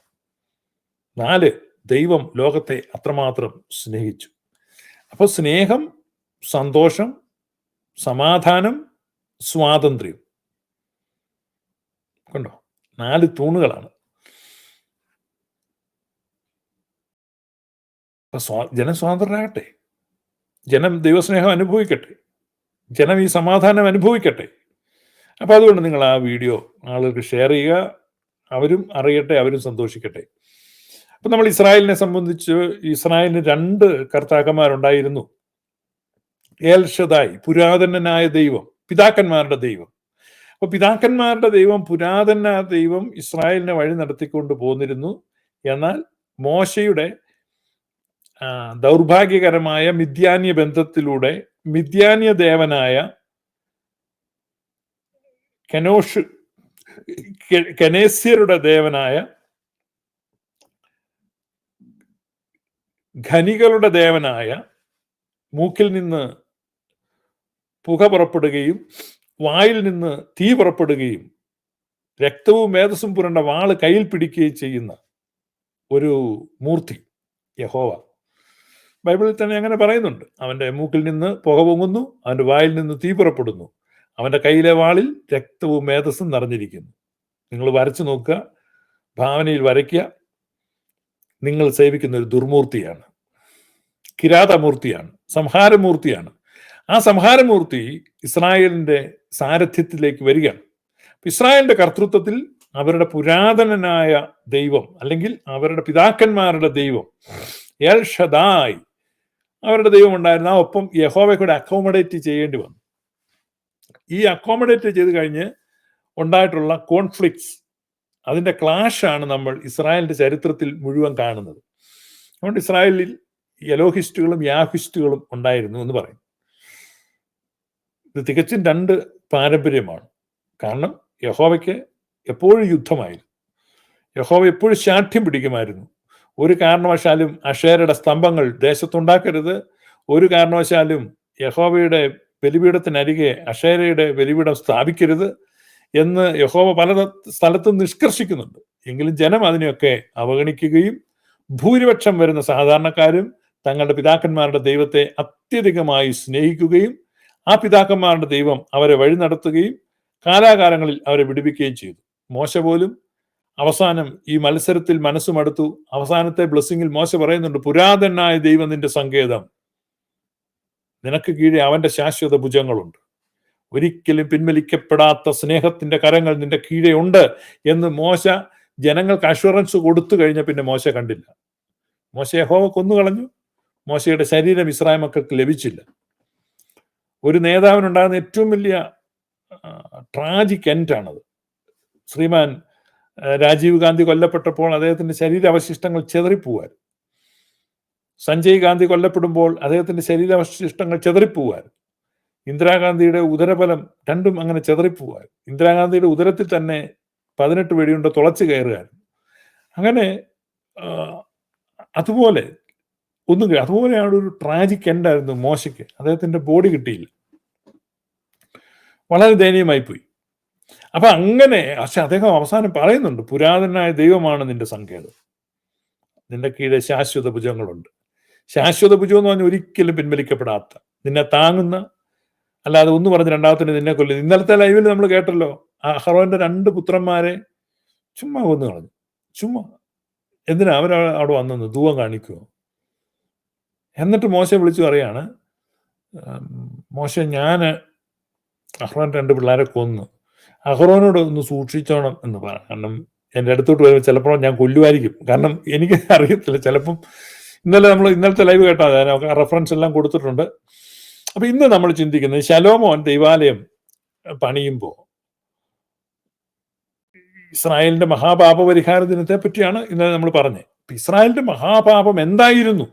4 ദൈവം ലോകത്തെ അത്രമാത്രം സ്നേഹിച്ചു. അപ്പൊ സ്നേഹം, സന്തോഷം, സമാധാനം, സ്വാതന്ത്ര്യം. കണ്ടോ, 4 തൂണുകളാണ്. ജനം സ്വതന്ത്രരാകട്ടെ, ജനം ദൈവസ്നേഹം അനുഭവിക്കട്ടെ, ജനം ഈ സമാധാനം അനുഭവിക്കട്ടെ. അപ്പൊ അതുകൊണ്ട് നിങ്ങൾ ആ വീഡിയോ ആളുകൾക്ക് ഷെയർ ചെയ്യുക, അവരും അറിയട്ടെ, അവരും സന്തോഷിക്കട്ടെ. അപ്പൊ നമ്മൾ ഇസ്രായേലിനെ സംബന്ധിച്ച്, ഇസ്രായേലിന് 2 കർത്താക്കന്മാരുണ്ടായിരുന്നു. ഏൽ ഷദായ്, പുരാതനനായ ദൈവം, പിതാക്കന്മാരുടെ ദൈവം. അപ്പൊ പിതാക്കന്മാരുടെ ദൈവം, പുരാതന ദൈവം ഇസ്രായേലിനെ വഴി നടത്തിക്കൊണ്ട് പോന്നിരുന്നു. എന്നാൽ മോശയുടെ ദൗർഭാഗ്യകരമായ മിദ്യാന്യ ബന്ധത്തിലൂടെ മിദ്യാന്യ ദേവനായ കെനേസ്യരുടെ ദേവനായ, ഖനികളുടെ ദേവനായ, മൂക്കിൽ നിന്ന് പുക പുറപ്പെടുകയും വായിൽ നിന്ന് തീ പുറപ്പെടുകയും രക്തവും മേധസ്സും പുരണ്ട വാള് കയ്യിൽ പിടിക്കുകയും ചെയ്യുന്ന ഒരു മൂർത്തി, യഹോവ. ബൈബിളിൽ തന്നെ അങ്ങനെ പറയുന്നുണ്ട്. അവൻ്റെ മൂക്കിൽ നിന്ന് പുക പൊങ്ങുന്നു, അവൻ്റെ വായിൽ നിന്ന് തീ പുറപ്പെടുന്നു, അവൻ്റെ കയ്യിലെ വാളിൽ രക്തവും മേധസ്സും നിറഞ്ഞിരിക്കുന്നു. നിങ്ങൾ വരച്ചു നോക്കുക, ഭാവനയിൽ വരയ്ക്കുക. നിങ്ങൾ സേവിക്കുന്ന ഒരു ദുർമൂർത്തിയാണ്, കിരാതമൂർത്തിയാണ്, സംഹാരമൂർത്തിയാണ്. ആ സംഹാരമൂർത്തി ഇസ്രായേലിന്റെ സാരഥ്യത്തിലേക്ക് വരികയാണ്. ഇസ്രായേലിന്റെ കർത്തൃത്വത്തിൽ അവരുടെ പുരാതനനായ ദൈവം, അല്ലെങ്കിൽ അവരുടെ പിതാക്കന്മാരുടെ ദൈവം എൽ ഷദായ്, അവരുടെ ദൈവം ഉണ്ടായിരുന്നു. ആ ഒപ്പം യഹോവയെ കൂടെ അക്കോമഡേറ്റ് ചെയ്യേണ്ടി വന്നു. ഈ അക്കോമഡേറ്റ് ചെയ്ത് കഴിഞ്ഞ് ഉണ്ടായിട്ടുള്ള കോൺഫ്ലിക്ട്സ്, അതിന്റെ ക്ലാഷാണ് നമ്മൾ ഇസ്രായേലിന്റെ ചരിത്രത്തിൽ മുഴുവൻ കാണുന്നത്. അതുകൊണ്ട് ഇസ്രായേലിൽ എലോഹിസ്റ്റുകളും യാഹിസ്റ്റുകളും ഉണ്ടായിരുന്നു എന്ന് പറയും. ഇത് തികച്ചും രണ്ട് പാരമ്പര്യമാണ്. കാരണം യഹോവയ്ക്ക് എപ്പോഴും യുദ്ധമായിരുന്നു. യഹോവ എപ്പോഴും ശാഠ്യം പിടിക്കുമായിരുന്നു. ഒരു കാരണവശാലും അഷേരയുടെ സ്തംഭങ്ങൾ ദേശത്തുണ്ടാക്കരുത്, ഒരു കാരണവശാലും യഹോവയുടെ ബലിപീഠത്തിനരികെ അഷേരയുടെ ബലിപീഠം സ്ഥാപിക്കരുത് എന്ന് യഹോവ പല സ്ഥലത്തും നിഷ്കർഷിക്കുന്നുണ്ട്. എങ്കിലും ജനം അതിനെയൊക്കെ അവഗണിക്കുകയും ഭൂരിപക്ഷം വരുന്ന സാധാരണക്കാരും തങ്ങളുടെ പിതാക്കന്മാരുടെ ദൈവത്തെ അത്യധികമായി സ്നേഹിക്കുകയും ആ പിതാക്കന്മാരുടെ ദൈവം അവരെ വഴി നടത്തുകയും കാലാകാലങ്ങളിൽ അവരെ വിടുവിക്കുകയും ചെയ്തു. മോശ പോലും അവസാനം ഈ മത്സരത്തിൽ മനസ്സുമടുത്തു. അവസാനത്തെ ബ്ലെസ്സിങ്ങിൽ മോശ പറയുന്നുണ്ട്, പുരാതനായ ദൈവം നിന്റെ സങ്കേതം, നിനക്ക് കീഴെ അവന്റെ ശാശ്വത ഭുജങ്ങളുണ്ട്, ഒരിക്കലും പിൻവലിക്കപ്പെടാത്ത സ്നേഹത്തിന്റെ കരങ്ങൾ നിന്റെ കീഴെ ഉണ്ട് എന്ന് മോശ ജനങ്ങൾക്ക് അഷുറൻസ് കൊടുത്തു കഴിഞ്ഞ പിന്നെ മോശ കണ്ടില്ല. മോശ യഹോവ കൊന്നുകളഞ്ഞു. മോശയുടെ ശരീരം ഇസ്രായേൽ മക്കൾക്ക് ലഭിച്ചില്ല. ഒരു നേതാവിനുണ്ടാകുന്ന ഏറ്റവും വലിയ ട്രാജിക് എൻഡാണത്. ശ്രീമാൻ രാജീവ് ഗാന്ധി കൊല്ലപ്പെട്ടപ്പോൾ അദ്ദേഹത്തിന്റെ ശരീരാവശിഷ്ടങ്ങൾ ചെതറിപ്പോവായിരുന്നു. സഞ്ജയ് ഗാന്ധി കൊല്ലപ്പെടുമ്പോൾ അദ്ദേഹത്തിന്റെ ശരീരാവശിഷ്ടങ്ങൾ ചെതറിപ്പോവായിരുന്നു. ഇന്ദിരാഗാന്ധിയുടെ ഉദരബലം രണ്ടും അങ്ങനെ ചെതറിപ്പോവായിരുന്നു. ഇന്ദിരാഗാന്ധിയുടെ ഉദരത്തിൽ തന്നെ 18 വെടിയുണ്ട തുളച്ചു കയറുകയായിരുന്നു. അങ്ങനെ അതുപോലെയാണ് ഒരു ട്രാജിക് എൻഡായിരുന്നു മോശയ്ക്ക്. അദ്ദേഹത്തിന്റെ ബോഡി കിട്ടിയില്ല, വളരെ ദയനീയമായി പോയി. അപ്പൊ അങ്ങനെ പക്ഷെ അദ്ദേഹം അവസാനം പറയുന്നുണ്ട്, പുരാതനായ ദൈവമാണ് നിന്റെ സങ്കേതം, നിന്റെ കീഴെ ശാശ്വത ഭുജങ്ങളുണ്ട്. ശാശ്വത ഭുജം എന്ന് പറഞ്ഞാൽ ഒരിക്കലും പിൻവലിക്കപ്പെടാത്ത, നിന്നെ താങ്ങുന്ന, അല്ലാതെ ഒന്ന് പറഞ്ഞ് രണ്ടാമത്തിന് നിന്നെ കൊല്ലുന്നു. ഇന്നലത്തെ ലൈവിൽ നമ്മൾ കേട്ടല്ലോ, അഹറോന്റെ 2 പുത്രന്മാരെ ചുമ്മാ കൊന്നു കളഞ്ഞു. ചുമ്മാ എന്തിനാ അവരവിടെ വന്നെന്ന് ധൂവം കാണിക്കുമോ? എന്നിട്ട് മോശ വിളിച്ചു പറയാണ്, മോശ ഞാൻ അഹ്റോൻ 2 പിള്ളേരെ കൊന്നു, അഹ്റോനോട് ഒന്ന് സൂക്ഷിച്ചോണം എന്ന് പറ. കാരണം എൻ്റെ അടുത്തോട്ട് വരുമ്പോൾ ചിലപ്പോൾ ഞാൻ കൊല്ലുമായിരിക്കും. കാരണം എനിക്ക് അറിയത്തില്ല, ചിലപ്പം ഇന്നലത്തെ ലൈവ് കേട്ടാൽ റെഫറൻസ് എല്ലാം കൊടുത്തിട്ടുണ്ട്. അപ്പൊ ഇന്ന് നമ്മൾ ചിന്തിക്കുന്നത് ശലോമോൻ ദൈവാലയം പണിയുമ്പോൾ ഇസ്രായേലിന്റെ മഹാപാപ പരിഹാര ദിനത്തെ പറ്റിയാണ് ഇന്നലെ നമ്മൾ പറഞ്ഞത്. ഇസ്രായേലിന്റെ മഹാപാപം എന്തായിരുന്നു?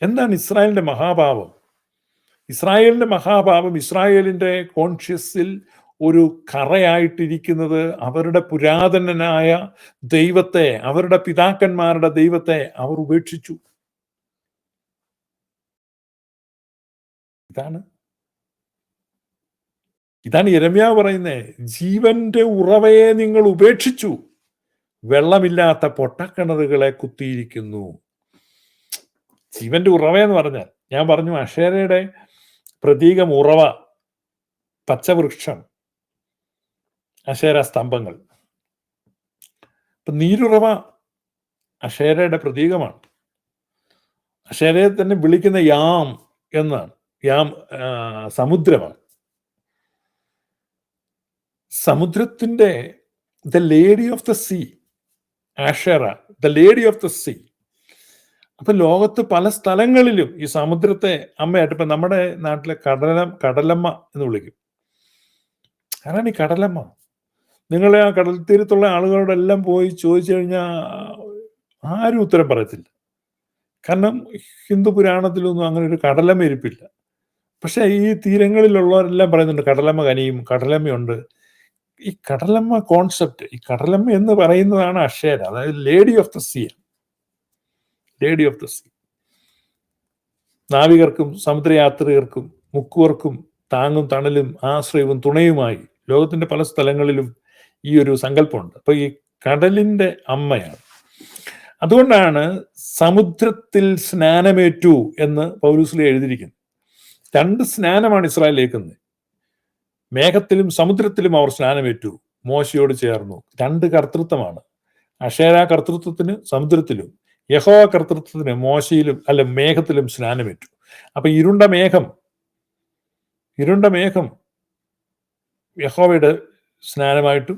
എന്താണ് ഇസ്രായേലിന്റെ മഹാപാപം? ഇസ്രായേലിന്റെ മഹാപാപം ഇസ്രായേലിന്റെ കോൺഷ്യസിൽ ഒരു കറയായിട്ടിരിക്കുന്നത് അവരുടെ പുരാതനനായ ദൈവത്തെ, അവരുടെ പിതാക്കന്മാരുടെ ദൈവത്തെ അവർ ഉപേക്ഷിച്ചു. ഇതാണ് യിരെമ്യാവ് പറയുന്നത്, ജീവന്റെ ഉറവയെ നിങ്ങൾ ഉപേക്ഷിച്ചു, വെള്ളമില്ലാത്ത പൊട്ടക്കിണറുകളെ കുത്തിയിരിക്കുന്നു. ജീവന്റെ ഉറവയെന്ന് പറഞ്ഞാൽ, ഞാൻ പറഞ്ഞു അഷേരയുടെ പ്രതീകം ഉറവ, പച്ചവൃക്ഷം, അഷേര സ്തംഭങ്ങൾ. നീരുറവ അഷേരയുടെ പ്രതീകമാണ്. അഷേരയെ തന്നെ വിളിക്കുന്ന യാം എന്നാണ്. യാം സമുദ്രമാണ്. സമുദ്രത്തിന്റെ the lady of the sea, Asherah the lady of the sea. അപ്പൊ ലോകത്ത് പല സ്ഥലങ്ങളിലും ഈ സമുദ്രത്തെ അമ്മയായിട്ട്, ഇപ്പൊ നമ്മുടെ നാട്ടിലെ കടലമ്മ എന്ന് വിളിക്കും. ആരാണ് ഈ കടലമ്മ? നിങ്ങളെ ആ കടൽ തീരത്തുള്ള ആളുകളോടെല്ലാം പോയി ചോദിച്ചു കഴിഞ്ഞാൽ ആരും ഉത്തരം പറയത്തില്ല. കാരണം ഹിന്ദു പുരാണത്തിലൊന്നും അങ്ങനെ ഒരു കടലമ്മ ഇരിപ്പില്ല. പക്ഷെ ഈ തീരങ്ങളിലുള്ളവരെല്ലാം പറയുന്നുണ്ട് കടലമ്മ കനിയും, കടലമ്മയുണ്ട്. ഈ കടലമ്മ കോൺസെപ്റ്റ്, ഈ കടലമ്മ എന്ന് പറയുന്നതാണ് അക്ഷേര, അതായത് lady of the sea. Lady of the sea. നാവികർക്കും സമുദ്രയാത്രികർക്കും മുക്കുവർക്കും താങ്ങും തണലും ആശ്രയവും തുണയുമായി ലോകത്തിന്റെ പല സ്ഥലങ്ങളിലും ഈ ഒരു സങ്കല്പമുണ്ട്. അപ്പൊ ഈ കടലിന്റെ അമ്മയാണ്. അതുകൊണ്ടാണ് സമുദ്രത്തിൽ സ്നാനമേറ്റു എന്ന് പൗലൂസിൽ എഴുതിയിരിക്കുന്നത്. 2 സ്നാനമാണ് ഇസ്രായേലിലേക്കുന്നത്. മേഘത്തിലും സമുദ്രത്തിലും അവർ സ്നാനമേറ്റു, മോശയോട് ചേർന്നു. 2 കർത്തൃത്വമാണ്. അശേര കർത്തൃത്വത്തിന് സമുദ്രത്തിലും, യഹോവ കർത്തൃത്വത്തിന് മോശയിലും അല്ല മേഘത്തിലും സ്നാനമേറ്റു. അപ്പൊ ഇരുണ്ട മേഘം യഹോവയുടെ സ്നാനമായിട്ടും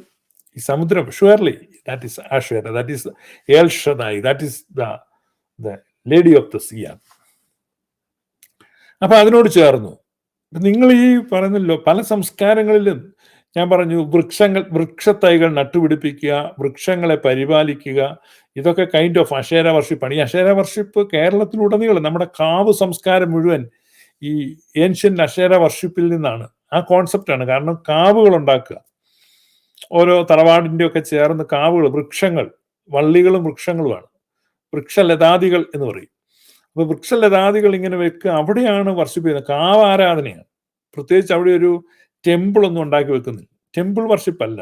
ഈ സമുദ്രം surely that is Asherah, that is El Shaddai, that is the lady of the sea. അപ്പൊ അതിനോട് ചേർന്നു. നിങ്ങൾ ഈ പറയുന്നല്ലോ പല സംസ്കാരങ്ങളിലും ഞാൻ പറഞ്ഞു, വൃക്ഷത്തൈകൾ നട്ടുപിടിപ്പിക്കുക, വൃക്ഷങ്ങളെ പരിപാലിക്കുക, ഇതൊക്കെ കൈൻഡ് ഓഫ് അശേര വർഷിപ്പാണ്. ഈ അശേര വർഷിപ്പ് കേരളത്തിലുടനീളം നമ്മുടെ കാവ് സംസ്കാരം മുഴുവൻ ഈ ഏൻഷ്യൻ അശേര വർഷിപ്പിൽ നിന്നാണ്. ആ കോൺസെപ്റ്റാണ്. കാരണം കാവുകൾ ഉണ്ടാക്കുക, ഓരോ തറവാടിൻ്റെ ഒക്കെ ചേർന്ന് കാവുകൾ, വൃക്ഷങ്ങൾ, വള്ളികളും വൃക്ഷങ്ങളുമാണ്, വൃക്ഷലതാദികൾ എന്ന് പറയും. അപ്പൊ വൃക്ഷലതാദികൾ ഇങ്ങനെ വെക്കുക, അവിടെയാണ് വർഷിപ്പ് ചെയ്യുന്നത്. കാവ് ആരാധനയാണ്. പ്രത്യേകിച്ച് അവിടെ ഒരു ടെമ്പിൾ ഒന്നും ഉണ്ടാക്കി വെക്കുന്നില്ല. ടെമ്പിൾ വർഷിപ്പ് അല്ല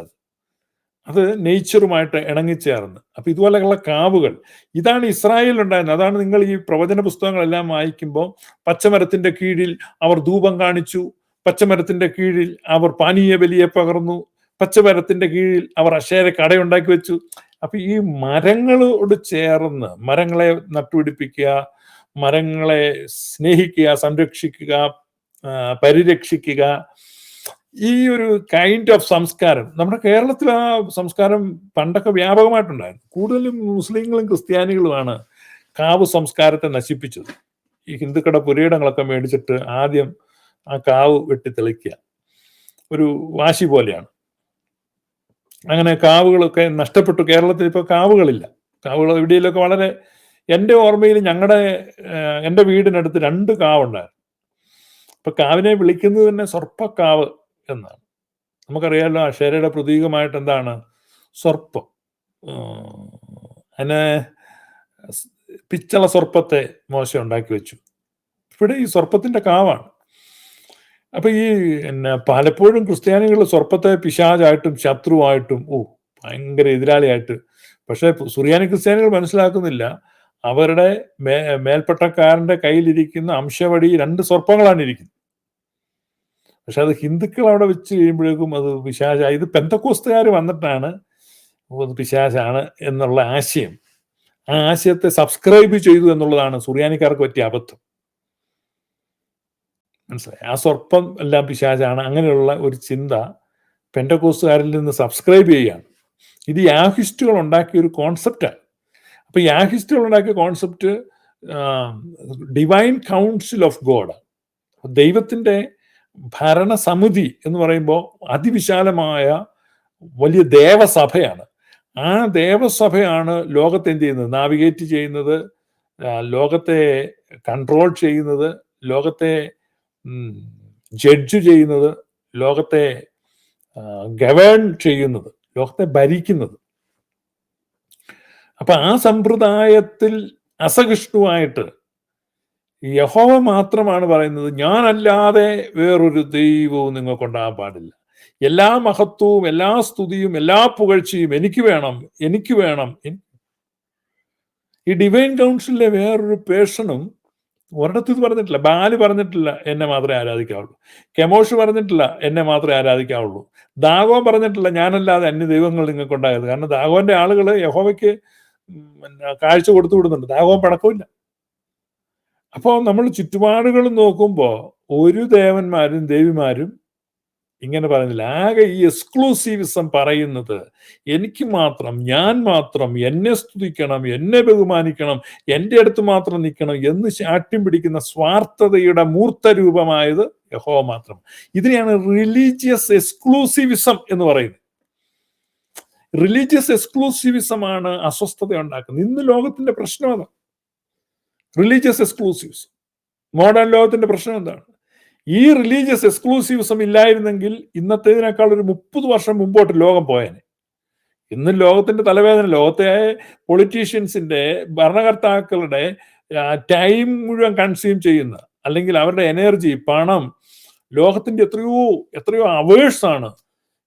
അത് നേച്ചറുമായിട്ട് ഇണങ്ങിച്ചേർന്ന്. അപ്പൊ ഇതുപോലെയുള്ള കാവുകൾ, ഇതാണ് ഇസ്രായേലിൽ ഉണ്ടായിരുന്നത്. അതാണ് നിങ്ങൾ ഈ പ്രവചന പുസ്തകങ്ങളെല്ലാം വായിക്കുമ്പോൾ പച്ചമരത്തിന്റെ കീഴിൽ അവർ ധൂപം കാണിച്ചു, പച്ചമരത്തിന്റെ കീഴിൽ അവർ പാനീയ ബലിയെ പകർന്നു, പച്ചമരത്തിന്റെ കീഴിൽ അവർ അശേര കടയുണ്ടാക്കി വെച്ചു. അപ്പൊ ഈ മരങ്ങളോട് ചേർന്ന് മരങ്ങളെ നട്ടുപിടിപ്പിക്കുക, മരങ്ങളെ സ്നേഹിക്കുക, സംരക്ഷിക്കുക, പരിരക്ഷിക്കുക, ഈ ഒരു കൈൻഡ് ഓഫ് സംസ്കാരം നമ്മുടെ കേരളത്തിൽ ആ സംസ്കാരം പണ്ടൊക്കെ വ്യാപകമായിട്ടുണ്ടായിരുന്നു. കൂടുതലും മുസ്ലിങ്ങളും ക്രിസ്ത്യാനികളുമാണ് കാവ് സംസ്കാരത്തെ നശിപ്പിച്ചത്. ഈ ഹിന്ദുക്കളുടെ പുരയിടങ്ങളൊക്കെ മേടിച്ചിട്ട് ആദ്യം ആ കാവ് വെട്ടി തെളിക്കുക ഒരു വാശി പോലെയാണ്. അങ്ങനെ കാവുകളൊക്കെ നഷ്ടപ്പെട്ടു. കേരളത്തിൽ ഇപ്പോൾ കാവുകളില്ല. കാവുകൾ എവിടെയെങ്കിലുമൊക്കെ വളരെ, എൻ്റെ ഓർമ്മയിൽ എൻ്റെ വീടിനടുത്ത് 2 കാവുണ്ടായിരുന്നു. ഇപ്പൊ കാവിനെ വിളിക്കുന്നത് തന്നെ സർപ്പക്കാവ് എന്നാണ്. നമുക്കറിയാമല്ലോ അശേരയുടെ പ്രതീകമായിട്ട് എന്താണ്? സർപ്പം. അതിനെ പിച്ചള സർപ്പത്തെ മോശ ഉണ്ടാക്കി വെച്ചു. ഇവിടെ ഈ സർപ്പത്തിന്റെ കാവാണ്. അപ്പൊ ഈ പലപ്പോഴും ക്രിസ്ത്യാനികൾ സർപ്പത്തെ പിശാചായിട്ടും ശത്രുവായിട്ടും ഭയങ്കര എതിരാളിയായിട്ട്, പക്ഷെ സുറിയാനി ക്രിസ്ത്യാനികൾ മനസ്സിലാക്കുന്നില്ല, അവരുടെ മേൽപ്പട്ടക്കാരന്റെ കയ്യിലിരിക്കുന്ന അംശവടി 2 സർപ്പങ്ങളാണ് ഇരിക്കുന്നത്. പക്ഷെ അത് ഹിന്ദുക്കൾ അവിടെ വെച്ച് കഴിയുമ്പോഴേക്കും അത് പിശാച. ഇത് പെന്തക്കോസ്തുകാർ വന്നിട്ടാണ് പിശാചാണ് എന്നുള്ള ആശയം, ആ ആശയത്തെ സബ്സ്ക്രൈബ് ചെയ്തു എന്നുള്ളതാണ് സുറിയാനിക്കാർക്ക് പറ്റിയ അബദ്ധം. മനസ്സിലായി? ആ സർപ്പം എല്ലാം പിശാചാണ്, അങ്ങനെയുള്ള ഒരു ചിന്ത പെന്തക്കോസ്തുകാരിൽ നിന്ന് സബ്സ്ക്രൈബ് ചെയ്യുകയാണ്. ഇത് യാഹിസ്റ്റുകൾ ഉണ്ടാക്കിയ ഒരു കോൺസെപ്റ്റാണ്. അപ്പൊ യാഹിസ്റ്റുകൾ ഉണ്ടാക്കിയ concept divine council of God, ദൈവത്തിന്റെ ഭരണസമിതി എന്ന് പറയുമ്പോൾ അതിവിശാലമായ വലിയ ദേവസഭയാണ്. ആ ദേവസഭയാണ് ലോകത്തെ എന്ത് ചെയ്യുന്നത്? നാവിഗേറ്റ് ചെയ്യുന്നത്, ലോകത്തെ കൺട്രോൾ ചെയ്യുന്നത്, ലോകത്തെ ജഡ്ജ് ചെയ്യുന്നത്, ലോകത്തെ ഗവേൺ ചെയ്യുന്നത്, ലോകത്തെ ഭരിക്കുന്നത്. അപ്പൊ ആ സമ്പ്രദായത്തിൽ അസഹിഷ്ണുവായിട്ട് യഹോവ മാത്രമാണ് പറയുന്നത്, ഞാനല്ലാതെ വേറൊരു ദൈവവും നിങ്ങൾക്കുണ്ടാകാൻ പാടില്ല. എല്ലാ മഹത്വവും, എല്ലാ സ്തുതിയും, എല്ലാ പുകഴ്ചയും എനിക്ക് വേണം, എനിക്ക് വേണം. ഈ ഡിവൈൻ കൗൺസിലിലെ വേറൊരു പേഴ്സണും ഒരിടത്ത് ഇത് പറഞ്ഞിട്ടില്ല. ബാല് പറഞ്ഞിട്ടില്ല എന്നെ മാത്രമേ ആരാധിക്കാവുള്ളൂ. കെമോഷ് പറഞ്ഞിട്ടില്ല എന്നെ മാത്രമേ ആരാധിക്കാവുള്ളൂ. ദാഗോൻ പറഞ്ഞിട്ടില്ല ഞാനല്ലാതെ അന്യ ദൈവങ്ങൾ നിങ്ങൾക്കുണ്ടായത്. കാരണം ദാഗോന്റെ ആളുകൾ യഹോവയ്ക്ക് കാഴ്ച കൊടുത്തു വിടുന്നുണ്ട്. ദാഗോൻ പണക്കമില്ല. അപ്പോൾ നമ്മൾ ചുറ്റുപാടുകൾ നോക്കുമ്പോൾ ഒരു ദേവന്മാരും ദേവിമാരും ഇങ്ങനെ പറയുന്നില്ല. ആകെ ഈ എക്സ്ക്ലൂസീവിസം പറയുന്നത് എനിക്ക് മാത്രം, ഞാൻ മാത്രം, എന്നെ സ്തുതിക്കണം, എന്നെ ബഹുമാനിക്കണം, എൻ്റെ അടുത്ത് മാത്രം നിൽക്കണം എന്ന് ശാഠ്യം പിടിക്കുന്ന സ്വാർത്ഥതയുടെ മൂർത്തരൂപമായത് യഹോവ മാത്രം. ഇതിനെയാണ് റിലീജിയസ് എക്സ്ക്ലൂസീവിസം എന്ന് പറയുന്നത്. റിലീജിയസ് എക്സ്ക്ലൂസീവിസമാണ് അസ്വസ്ഥത ഉണ്ടാക്കുന്നത്. ഇന്ന് ലോകത്തിന്റെ പ്രശ്നം അതാണ്, റിലീജിയസ് എക്സ്ക്ലൂസീവ്സ്. മോഡേൺ ലോകത്തിന്റെ പ്രശ്നം എന്താണ്? ഈ റിലീജിയസ് എക്സ്ക്ലൂസീവിസം ഇല്ലായിരുന്നെങ്കിൽ ഇന്നത്തേതിനേക്കാൾ ഒരു 30 വർഷം മുമ്പോട്ട് ലോകം പോയേനെ. ഇന്ന് ലോകത്തിന്റെ തലവേദന, ലോകത്തെ പൊളിറ്റീഷ്യൻസിന്റെ, ഭരണകർത്താക്കളുടെ ടൈം മുഴുവൻ കൺസ്യൂം ചെയ്യുന്ന, അല്ലെങ്കിൽ അവരുടെ എനർജി, പണം, ലോകത്തിന്റെ എത്രയോ അവേഴ്സ് ആണ്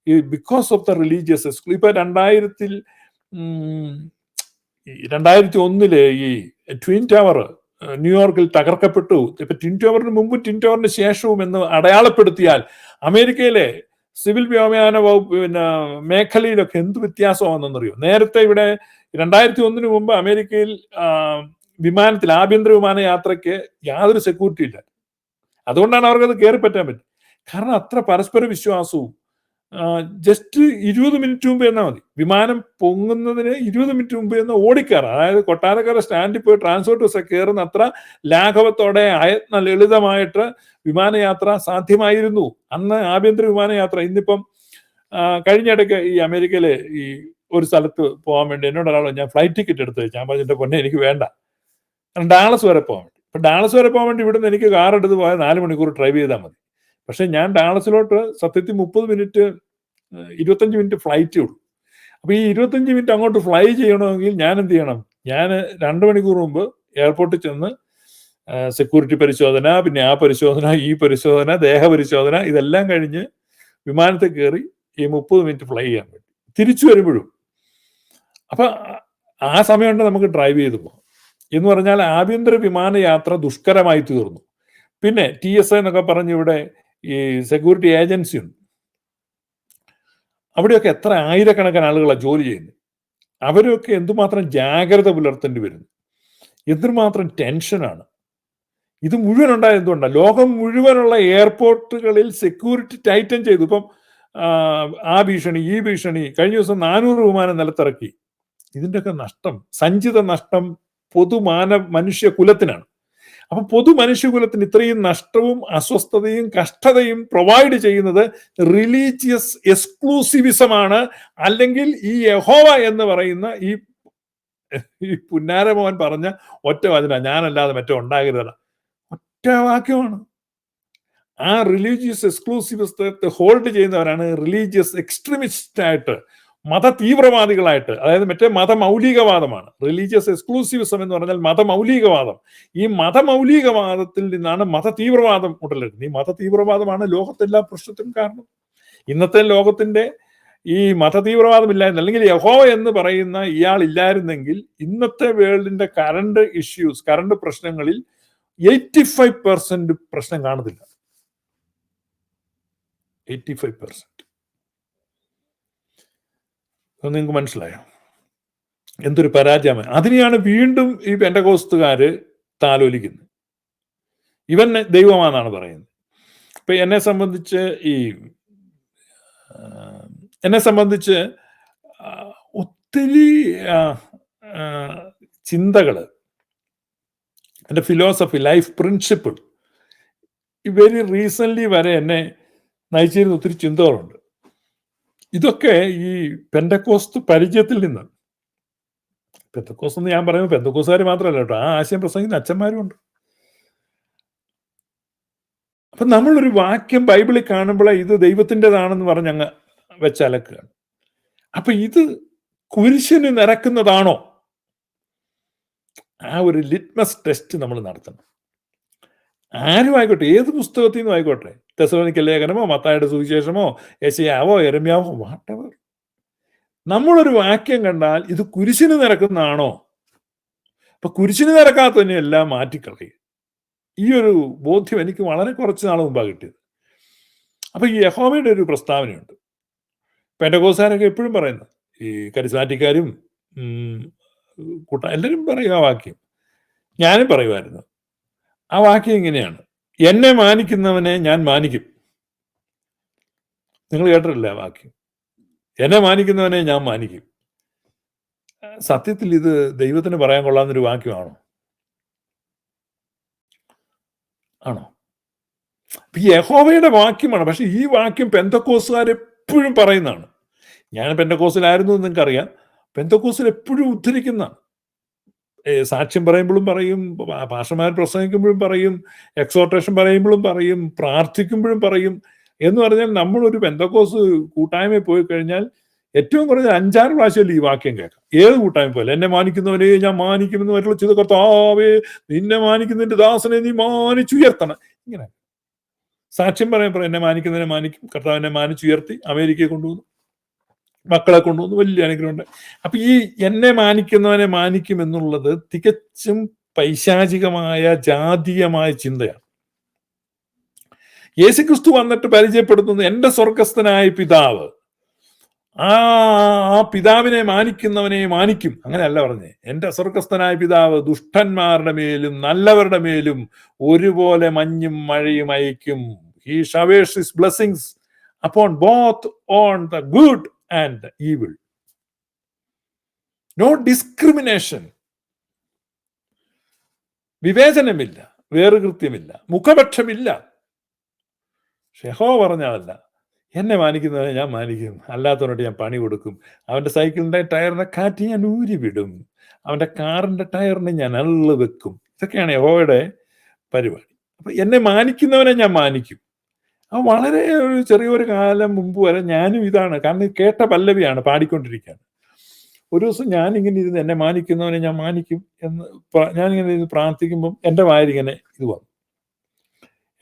ഈ because of the religious exclusive. ഇപ്പൊ 2000 2001 ഈ ട്വിൻ ടവർ ന്യൂയോർക്കിൽ തകർക്കപ്പെട്ടു. ഇപ്പൊ ട്വിൻ ടവറിന് മുമ്പും ട്വിൻ ടവറിന് ശേഷവും എന്ന് അടയാളപ്പെടുത്തിയാൽ അമേരിക്കയിലെ സിവിൽ വ്യോമയാന വകുപ്പ് മേഖലയിലൊക്കെ എന്ത് വ്യത്യാസമാണെന്നറിയോ? നേരത്തെ ഇവിടെ 2001 മുമ്പ് അമേരിക്കയിൽ വിമാനത്തിൽ ആഭ്യന്തര വിമാന യാത്രയ്ക്ക് യാതൊരു സെക്യൂരിറ്റി ഇല്ല. അതുകൊണ്ടാണ് അവർക്കത് കയറി പറ്റാൻ പറ്റും. കാരണം അത്ര പരസ്പര വിശ്വാസവും. ജസ്റ്റ് 20 മിനിറ്റ് മുമ്പ് എന്നാൽ മതി, വിമാനം പൊങ്ങുന്നതിന് 20 മിനിറ്റ് മുമ്പ് എന്ന് ഓടിക്കയറാം. അതായത് കൊട്ടാരക്കര സ്റ്റാൻഡിൽ പോയി ട്രാൻസ്പോർട്ട് ബസ് കയറുന്ന അത്ര ലാഘവത്തോടെ ലളിതമായിട്ട് വിമാനയാത്ര സാധ്യമായിരുന്നു അന്ന്, ആഭ്യന്തര വിമാനയാത്ര. ഇന്നിപ്പം കഴിഞ്ഞിടയ്ക്ക് ഈ അമേരിക്കയിലെ ഈ ഒരു സ്ഥലത്ത് പോകാൻ വേണ്ടി എന്നോട് ഒരാളോ ഞാൻ ഫ്ലൈറ്റ് ടിക്കറ്റ് എടുത്ത് ഞാൻ പറഞ്ഞിട്ട് പൊന്നെ എനിക്ക് വേണ്ട, കാരണം ഡാളസ് വരെ പോകാൻ വേണ്ടി. ഇപ്പം ഡാളസ് വരെ പോകാൻ വേണ്ടി ഇവിടുന്ന് എനിക്ക് കാർ എടുത്ത് പോയാൽ 4 മണിക്കൂർ ഡ്രൈവ് ചെയ്താൽ മതി. പക്ഷെ ഞാൻ ഡാളസിലോട്ട് സത്യത്തിൽ 30 മിനിറ്റ് 25 മിനിറ്റ് ഫ്ലൈറ്റേ ഉള്ളൂ. അപ്പൊ ഈ 25 മിനിറ്റ് അങ്ങോട്ട് ഫ്ലൈ ചെയ്യണമെങ്കിൽ ഞാൻ എന്ത് ചെയ്യണം? ഞാൻ 2 മണിക്കൂർ മുമ്പ് എയർപോർട്ടിൽ ചെന്ന് സെക്യൂരിറ്റി പരിശോധന, പിന്നെ ആ പരിശോധന, ഈ പരിശോധന, ദേഹപരിശോധന, ഇതെല്ലാം കഴിഞ്ഞ് വിമാനത്തിൽ കയറി ഈ 30 മിനിറ്റ് ഫ്ലൈ ചെയ്യാൻ വേണ്ടി തിരിച്ചു വരുമ്പോഴും. അപ്പൊ ആ സമയം കൊണ്ട് നമുക്ക് ഡ്രൈവ് ചെയ്തു പോകാം എന്ന് പറഞ്ഞാൽ ആഭ്യന്തര വിമാനയാത്ര ദുഷ്കരമായി തീർന്നു. പിന്നെ TSA എന്നൊക്കെ പറഞ്ഞ് ഇവിടെ ഈ സെക്യൂരിറ്റി ഏജൻസി ഉണ്ട്. അവിടെയൊക്കെ എത്ര ആയിരക്കണക്കിന് ആളുകളാണ് ജോലി ചെയ്യുന്നത്. അവരൊക്കെ എന്തുമാത്രം ജാഗ്രത പുലർത്തേണ്ടി വരുന്നു, എന്തുമാത്രം ടെൻഷനാണ്. ഇത് മുഴുവൻ ഉണ്ടായത് എന്തുകൊണ്ടാണ്? ലോകം മുഴുവനുള്ള എയർപോർട്ടുകളിൽ സെക്യൂരിറ്റി ടൈറ്റൻ ചെയ്തു. ഇപ്പം ആ ഭീഷണി, ഈ ഭീഷണി, കഴിഞ്ഞ ദിവസം 400 വിമാനം നിലത്തിറക്കി. ഇതിൻ്റെയൊക്കെ നഷ്ടം, സഞ്ചിത നഷ്ടം മനുഷ്യ കുലത്തിനാണ്. അപ്പൊ മനുഷ്യകുലത്തിന് ഇത്രയും നഷ്ടവും അസ്വസ്ഥതയും കഷ്ടതയും പ്രൊവൈഡ് ചെയ്യുന്നത് റിലീജിയസ് എക്സ്ക്ലൂസിവിസമാണ്. അല്ലെങ്കിൽ ഈ യഹോവ എന്ന് പറയുന്ന ഈ പുന്നാരമോഹൻ പറഞ്ഞ ഒറ്റ വചന, ഞാനല്ലാതെ മറ്റോ ഉണ്ടാകരുത്, ഒറ്റ വാക്യമാണ്. ആ റിലീജിയസ് എക്സ്ക്ലൂസിവിസത്തെ ഹോൾഡ് ചെയ്യുന്നവരാണ് റിലീജിയസ് എക്സ്ട്രീമിസ്റ്റ് ആയിട്ട്, മത തീവ്രവാദികളായിട്ട്. അതായത് മറ്റേ മതമൗലികവാദമാണ്. റിലീജിയസ് എക്സ്ക്ലൂസിവിസം എന്ന് പറഞ്ഞാൽ മതമൗലികവാദം. ഈ മതമൗലികവാദത്തിൽ നിന്നാണ് മത തീവ്രവാദം ഉടലെടുക്കുന്നത്. ഈ മത തീവ്രവാദമാണ് ലോകത്തെല്ലാ പ്രശ്നത്തിനും കാരണം. ഇന്നത്തെ ലോകത്തിന്റെ ഈ മത തീവ്രവാദം ഇല്ലായിരുന്നു, അല്ലെങ്കിൽ യഹോവ എന്ന് പറയുന്ന ഇയാൾ ഇല്ലായിരുന്നെങ്കിൽ ഇന്നത്തെ വേൾഡിന്റെ കറണ്ട് പ്രശ്നങ്ങളിൽ 85% പ്രശ്നം കാണത്തില്ല. 85%. നിങ്ങൾക്ക് മനസ്സിലായോ? എന്തൊരു പരാജയമാണ്. അതിനെയാണ് വീണ്ടും ഈ പെന്തക്കോസ്തുകാര് താലോലിക്കുന്നത്. ഇവൻ ദൈവമാണെന്നാണ് പറയുന്നത്. ഇപ്പൊ എന്നെ സംബന്ധിച്ച് ഒത്തിരി ചിന്തകള്, എൻ്റെ philosophy, life principle, very recent വരെ എന്നെ നയിച്ചിരുന്ന ഒത്തിരി ചിന്തകളുണ്ട്. ഇതൊക്കെ ഈ പെന്തക്കോസ്ത് പരിചയത്തിൽ നിന്ന്. പെന്തക്കോസ്ത് എന്ന് ഞാൻ പറയുമ്പോൾ പെന്തക്കോസ്തുകാർ മാത്രമല്ല കേട്ടോ, ആ ആശയം പ്രസംഗിക്കുന്ന അച്ഛന്മാരും ഉണ്ട്. അപ്പൊ നമ്മളൊരു വാക്യം ബൈബിളിൽ കാണുമ്പോഴേ ഇത് ദൈവത്തിൻ്റെതാണെന്ന് പറഞ്ഞ് അങ്ങ് വെച്ചലക്കുകയാണ്. അപ്പൊ ഇത് കുരിശിന് നിരക്കുന്നതാണോ? ആ ഒരു ലിറ്റ്മസ് ടെസ്റ്റ് നമ്മൾ നടത്തണം. ആരും ആയിക്കോട്ടെ, ഏത് പുസ്തകത്തിൽ നിന്നും ആയിക്കോട്ടെ, തെസ്സലോനിക്ക ലേഖനമോ മത്തായിയുടെ സുവിശേഷമോ യെശയ്യാവോ യെരമ്യാവോ വാട്ടെവർ, നമ്മളൊരു വാക്യം കണ്ടാൽ ഇത് കുരിശിന് നിരക്കുന്നതാണോ? അപ്പൊ കുരിശിന് നിരക്കാത്തതിനെ എല്ലാം മാറ്റിക്കളയും. ഈ ഒരു ബോധ്യം എനിക്ക് വളരെ കുറച്ച് നാൾ മുമ്പാണ് കിട്ടിയത്. അപ്പൊ ഈ യഹോവയുടെ ഒരു പ്രസ്താവനയുണ്ട്. പെന്തക്കോസ്തുകാരൊക്കെ എപ്പോഴും പറയുന്നത്, ഈ കരിസ്മാറ്റിക്കാരും എല്ലാവരും പറയും ആ വാക്യം, ഞാനും പറയുമായിരുന്നു. ആ വാക്യം ഇങ്ങനെയാണ്: എന്നെ മാനിക്കുന്നവനെ ഞാൻ മാനിക്കും. നിങ്ങൾ കേട്ടിട്ടില്ല ആ വാക്യം? എന്നെ മാനിക്കുന്നവനെ ഞാൻ മാനിക്കും. സത്യത്തിൽ ഇത് ദൈവത്തിന് പറയാൻ കൊള്ളാവുന്നൊരു വാക്യമാണോ? ആണോ? ഈ യഹോവയുടെ വാക്യമാണ്. പക്ഷെ ഈ വാക്യം പെന്തക്കോസ്തുകാർ എപ്പോഴും പറയുന്നതാണ്. ഞാൻ പെന്തക്കോസ്തിലായിരുന്നു എന്ന് നിങ്ങൾക്കറിയാം. പെന്തക്കോസ്തിൽ എപ്പോഴും ഉദ്ധരിക്കുന്നതാണ്. സാക്ഷ്യം പറയുമ്പോഴും പറയും, പാസ്റ്റർമാർ പ്രസംഗിക്കുമ്പോഴും പറയും, എക്സോർട്ടേഷൻ പറയുമ്പോഴും പറയും, പ്രാർത്ഥിക്കുമ്പോഴും പറയും. എന്ന് പറഞ്ഞാൽ നമ്മളൊരു പെന്തക്കോസ്ത് കൂട്ടായ്മയിൽ പോയി കഴിഞ്ഞാൽ ഏറ്റവും കുറഞ്ഞ 5-6 പ്രാവശ്യമല്ലേ ഈ വാക്യം കേൾക്കാം. ഏത് കൂട്ടായ്മ പോലെ, എന്നെ മാനിക്കുന്നവനെ ഞാൻ മാനിക്കുമെന്ന് മറ്റുള്ള ചെയ്ത കർത്താവേ നിന്നെ മാനിക്കുന്നതിന്റെ ദാസനെ നീ മാനിച്ചുയർത്തണം. ഇങ്ങനെ സാക്ഷ്യം പറയാൻ എന്നെ മാനിക്കുന്നതിനെ മാനിക്കും, കർത്താവിനെ മാനിച്ചുയർത്തി അമേരിക്കയെ കൊണ്ടുപോകുന്നു. മക്കളെ കൊണ്ടുവന്ന് വലിയ അനുഗ്രഹമുണ്ട്. അപ്പൊ ഈ എന്നെ മാനിക്കുന്നവനെ മാനിക്കും എന്നുള്ളത് തികച്ചും പൈശാചികമായ ജാതീയമായ ചിന്തയാണ്. യേശുക്രിസ്തു വന്നിട്ട് പരിചയപ്പെടുത്തുന്നത് എന്റെ സ്വർഗസ്ഥനായ പിതാവ്, ആ പിതാവിനെ മാനിക്കുന്നവനെ മാനിക്കും, അങ്ങനെയല്ല പറഞ്ഞേ. എന്റെ സ്വർഗസ്ഥനായ പിതാവ് ദുഷ്ടന്മാരുടെ മേലും നല്ലവരുടെ മേലും ഒരുപോലെ മഞ്ഞും മഴയും അയക്കും. He showers his blessings upon both on the good and the evil. No discrimination. വിവേചനമില്ല, വേറുകൃത്യമില്ല, മുഖപക്ഷമില്ല. യഹോവ പറഞ്ഞതല്ല, എന്നെ മാനിക്കുന്നവനെ ഞാൻ മാനിക്കും, അല്ലാത്തവനോട് ഞാൻ പണി കൊടുക്കും. അവന്റെ സൈക്കിളിന്റെ ടയറിന്റെ കാറ്റ് ഞാൻ ഊരിവിടും, അവന്റെ കാറിന്റെ ടയറിന് ഞാൻ അള്ളു വെക്കും. ഇതൊക്കെയാണ് യഹോവയുടെ പരിപാടി. അപ്പൊ എന്നെ മാനിക്കുന്നവനെ ഞാൻ മാനിക്കും. ആ വളരെ ഒരു ചെറിയൊരു കാലം മുമ്പ് വരെ ഞാനും ഇതാണ്. കാരണം കേട്ട പല്ലവിയാണ്, പാടിക്കൊണ്ടിരിക്കുകയാണ്. ഒരു ദിവസം ഞാനിങ്ങനെ ഇരുന്ന് എന്നെ മാനിക്കുന്നവനെ ഞാൻ മാനിക്കും എന്ന് ഞാനിങ്ങനെ ഇരുന്ന് പ്രാർത്ഥിക്കുമ്പം എൻ്റെ വായിലിങ്ങനെ ഇത് വന്നു,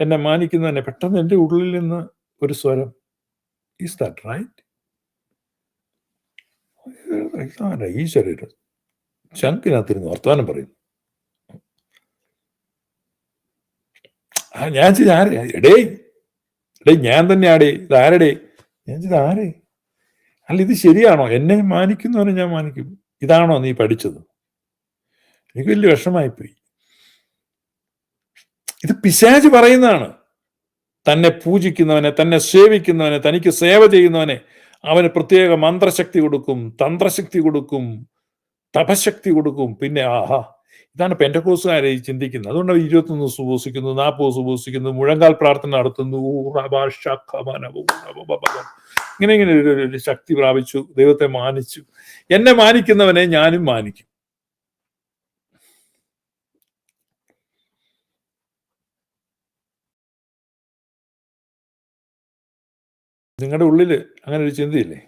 എന്നെ മാനിക്കുന്നവനെ. പെട്ടെന്ന് എൻ്റെ ഉള്ളിൽ നിന്ന് ഒരു സ്വരം, ഈസ് ദാറ്റ് റൈറ്റ്? ഈ ശരീരം ചങ്കിനകത്തിരുന്ന് വർത്തമാനം പറയുന്നു. ഞാൻ ആരെ എടേ ഞാൻ തന്നെ ആടേ, ഇത് ആരടേ? ഞാൻ ചെയ്ത് ആരേ? അല്ല, ഇത് ശരിയാണോ? എന്നെ മാനിക്കുന്നവനെ ഞാൻ മാനിക്കും, ഇതാണോ നീ പഠിച്ചത്? എനിക്ക് വലിയ വിഷമായിപ്പോയി. ഇത് പിശാച് പറയുന്നതാണ്. തന്നെ പൂജിക്കുന്നവനെ, തന്നെ സേവിക്കുന്നവനെ, തനിക്ക് സേവ ചെയ്യുന്നവനെ അവന് പ്രത്യേക മന്ത്രശക്തി കൊടുക്കും, തന്ത്രശക്തി കൊടുക്കും, തപശക്തി കൊടുക്കും. പിന്നെ ഇതാണ് പെന്തക്കോസ്തുകാരെ ചിന്തിക്കുന്നത്. അതുകൊണ്ട് 21 ദിവസം ഉപവസിക്കുന്നു, 40 ദിവസം ഉപവസിക്കുന്നു, മുഴങ്കാൽ പ്രാർത്ഥന നടത്തുന്നു, ഇങ്ങനെ ഒരു ശക്തി പ്രാപിച്ചു, ദൈവത്തെ മാനിച്ചു. എന്നെ മാനിക്കുന്നവനെ ഞാനും മാനിക്കും. നിങ്ങളുടെ ഉള്ളിൽ അങ്ങനെ ഒരു ചിന്തയില്ലേ?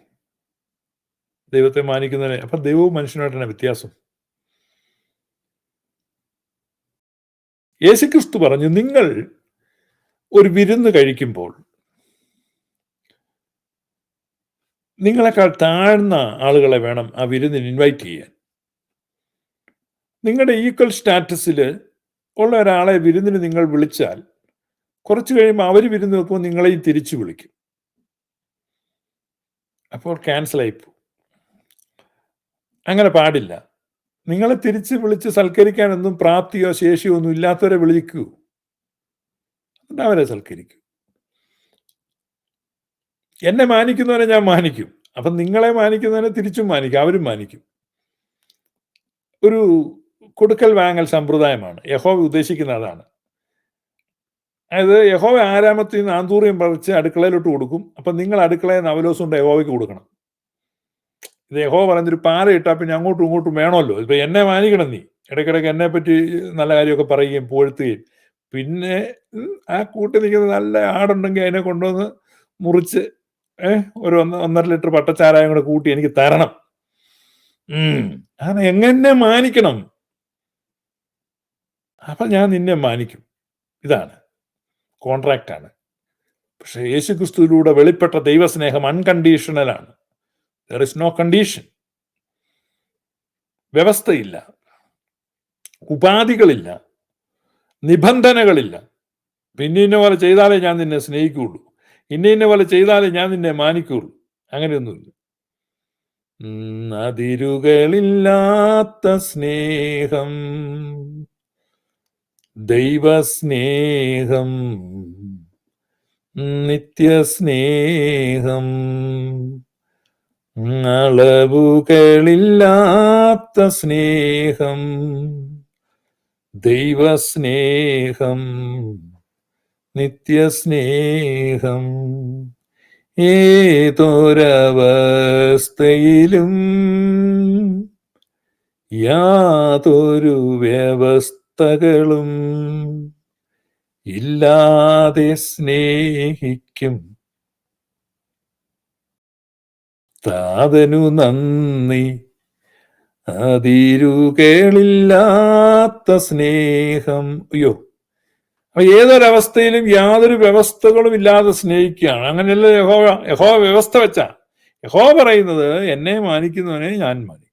ദൈവത്തെ മാനിക്കുന്നവനെ. അപ്പൊ ദൈവവും മനുഷ്യനായിട്ടാണ് വ്യത്യാസം. യേശുക്രിസ്തു പറഞ്ഞു, നിങ്ങൾ ഒരു വിരുന്ന് കഴിക്കുമ്പോൾ നിങ്ങളെക്കാൾ താഴ്ന്ന ആളുകളെ വേണം ആ വിരുന്നിന് ഇൻവൈറ്റ് ചെയ്യാൻ. നിങ്ങളുടെ ഈക്വൽ സ്റ്റാറ്റസിൽ ഉള്ള ഒരാളെ വിരുന്നിന് നിങ്ങൾ വിളിച്ചാൽ കുറച്ച് കഴിയുമ്പോൾ അവർ വിരുന്ന് വെക്കുമ്പോൾ നിങ്ങളെയും തിരിച്ചു വിളിക്കും. അപ്പോൾ ക്യാൻസലായിപ്പോ. അങ്ങനെ പാടില്ല. നിങ്ങളെ തിരിച്ച് വിളിച്ച് സൽക്കരിക്കാനൊന്നും പ്രാപ്തിയോ ശേഷിയോ ഒന്നും ഇല്ലാത്തവരെ വിളിക്കൂ, അവരെ സൽക്കരിക്കൂ. എന്നെ മാനിക്കുന്നവരെ ഞാൻ മാനിക്കും, അപ്പം നിങ്ങളെ മാനിക്കുന്നവരെ തിരിച്ചും മാനിക്കും, അവരും മാനിക്കും. ഒരു കൊടുക്കൽ വാങ്ങൽ സമ്പ്രദായമാണ് യഹോവ ഉദ്ദേശിക്കുന്ന. അതാണ്. അതായത് യഹോവ ആരാമത്തിൽ നിന്ന് ആന്തൂറിയം പറിച്ച് അടുക്കളയിലോട്ട് കൊടുക്കും. അപ്പം നിങ്ങൾ അടുക്കളയിൽ നിന്ന് അവലോസം കൊണ്ട് യഹോവയ്ക്ക് കൊടുക്കണം. ഇത് യഹോവ പറയുന്നൊരു പാറ ഇട്ടാൽ പിന്നെ അങ്ങോട്ടും ഇങ്ങോട്ടും വേണമല്ലോ. ഇപ്പൊ എന്നെ മാനിക്കണം, നീ ഇടയ്ക്കിടയ്ക്ക് എന്നെ പറ്റി നല്ല കാര്യമൊക്കെ പറയുകയും പുകഴ്ത്തുകയും, പിന്നെ ആ കൂട്ടി നിൽക്കുന്ന നല്ല ആടുണ്ടെങ്കിൽ അതിനെ കൊണ്ടുവന്ന് മുറിച്ച് ഒരു 1.5 ലിറ്റർ പട്ടച്ചാരായം കൂടെ കൂട്ടി എനിക്ക് തരണം. അങ്ങനെ എങ്ങനെ മാനിക്കണം? അപ്പൊ ഞാൻ നിന്നെ മാനിക്കും. ഇതാണ് കോൺട്രാക്റ്റാണ്. പക്ഷെ യേശുക്രിസ്തുവിലൂടെ വെളിപ്പെട്ട ദൈവസ്നേഹം അൺകണ്ടീഷണലാണ്. There is no condition. വ്യവസ്ഥയില്ല, ഉപാധികളില്ല, നിബന്ധനകളില്ല. ഇന്ന പോലെ ചെയ്താലേ ഞാൻ നിന്നെ സ്നേഹിക്കുകയുള്ളൂ, ഇന്ന പോലെ ചെയ്താലേ ഞാൻ നിന്നെ മാനിക്കുകയുള്ളൂ, അങ്ങനെയൊന്നുമില്ല. അതിരുകളില്ലാത്ത സ്നേഹം, ദൈവസ്നേഹം, നിത്യസ്നേഹം, അളവുകളില്ലാത്ത സ്നേഹം, ദൈവസ്നേഹം, നിത്യസ്നേഹം. ഏതൊരവസ്ഥയിലും യാതൊരു വ്യവസ്ഥകളും ഇല്ലാതെ സ്നേഹിക്കും താതനു നന്ദി. അതിരുകളില്ലാത്ത സ്നേഹം. അയ്യോ, അപ്പൊ ഏതൊരവസ്ഥയിലും യാതൊരു വ്യവസ്ഥകളും ഇല്ലാതെ സ്നേഹിക്കുകയാണ്. അങ്ങനെയല്ല യഹോവ വ്യവസ്ഥ വെച്ച. യഹോവ പറയുന്നത് എന്നെ മാനിക്കുന്നവനെ ഞാൻ മാനിക്കും.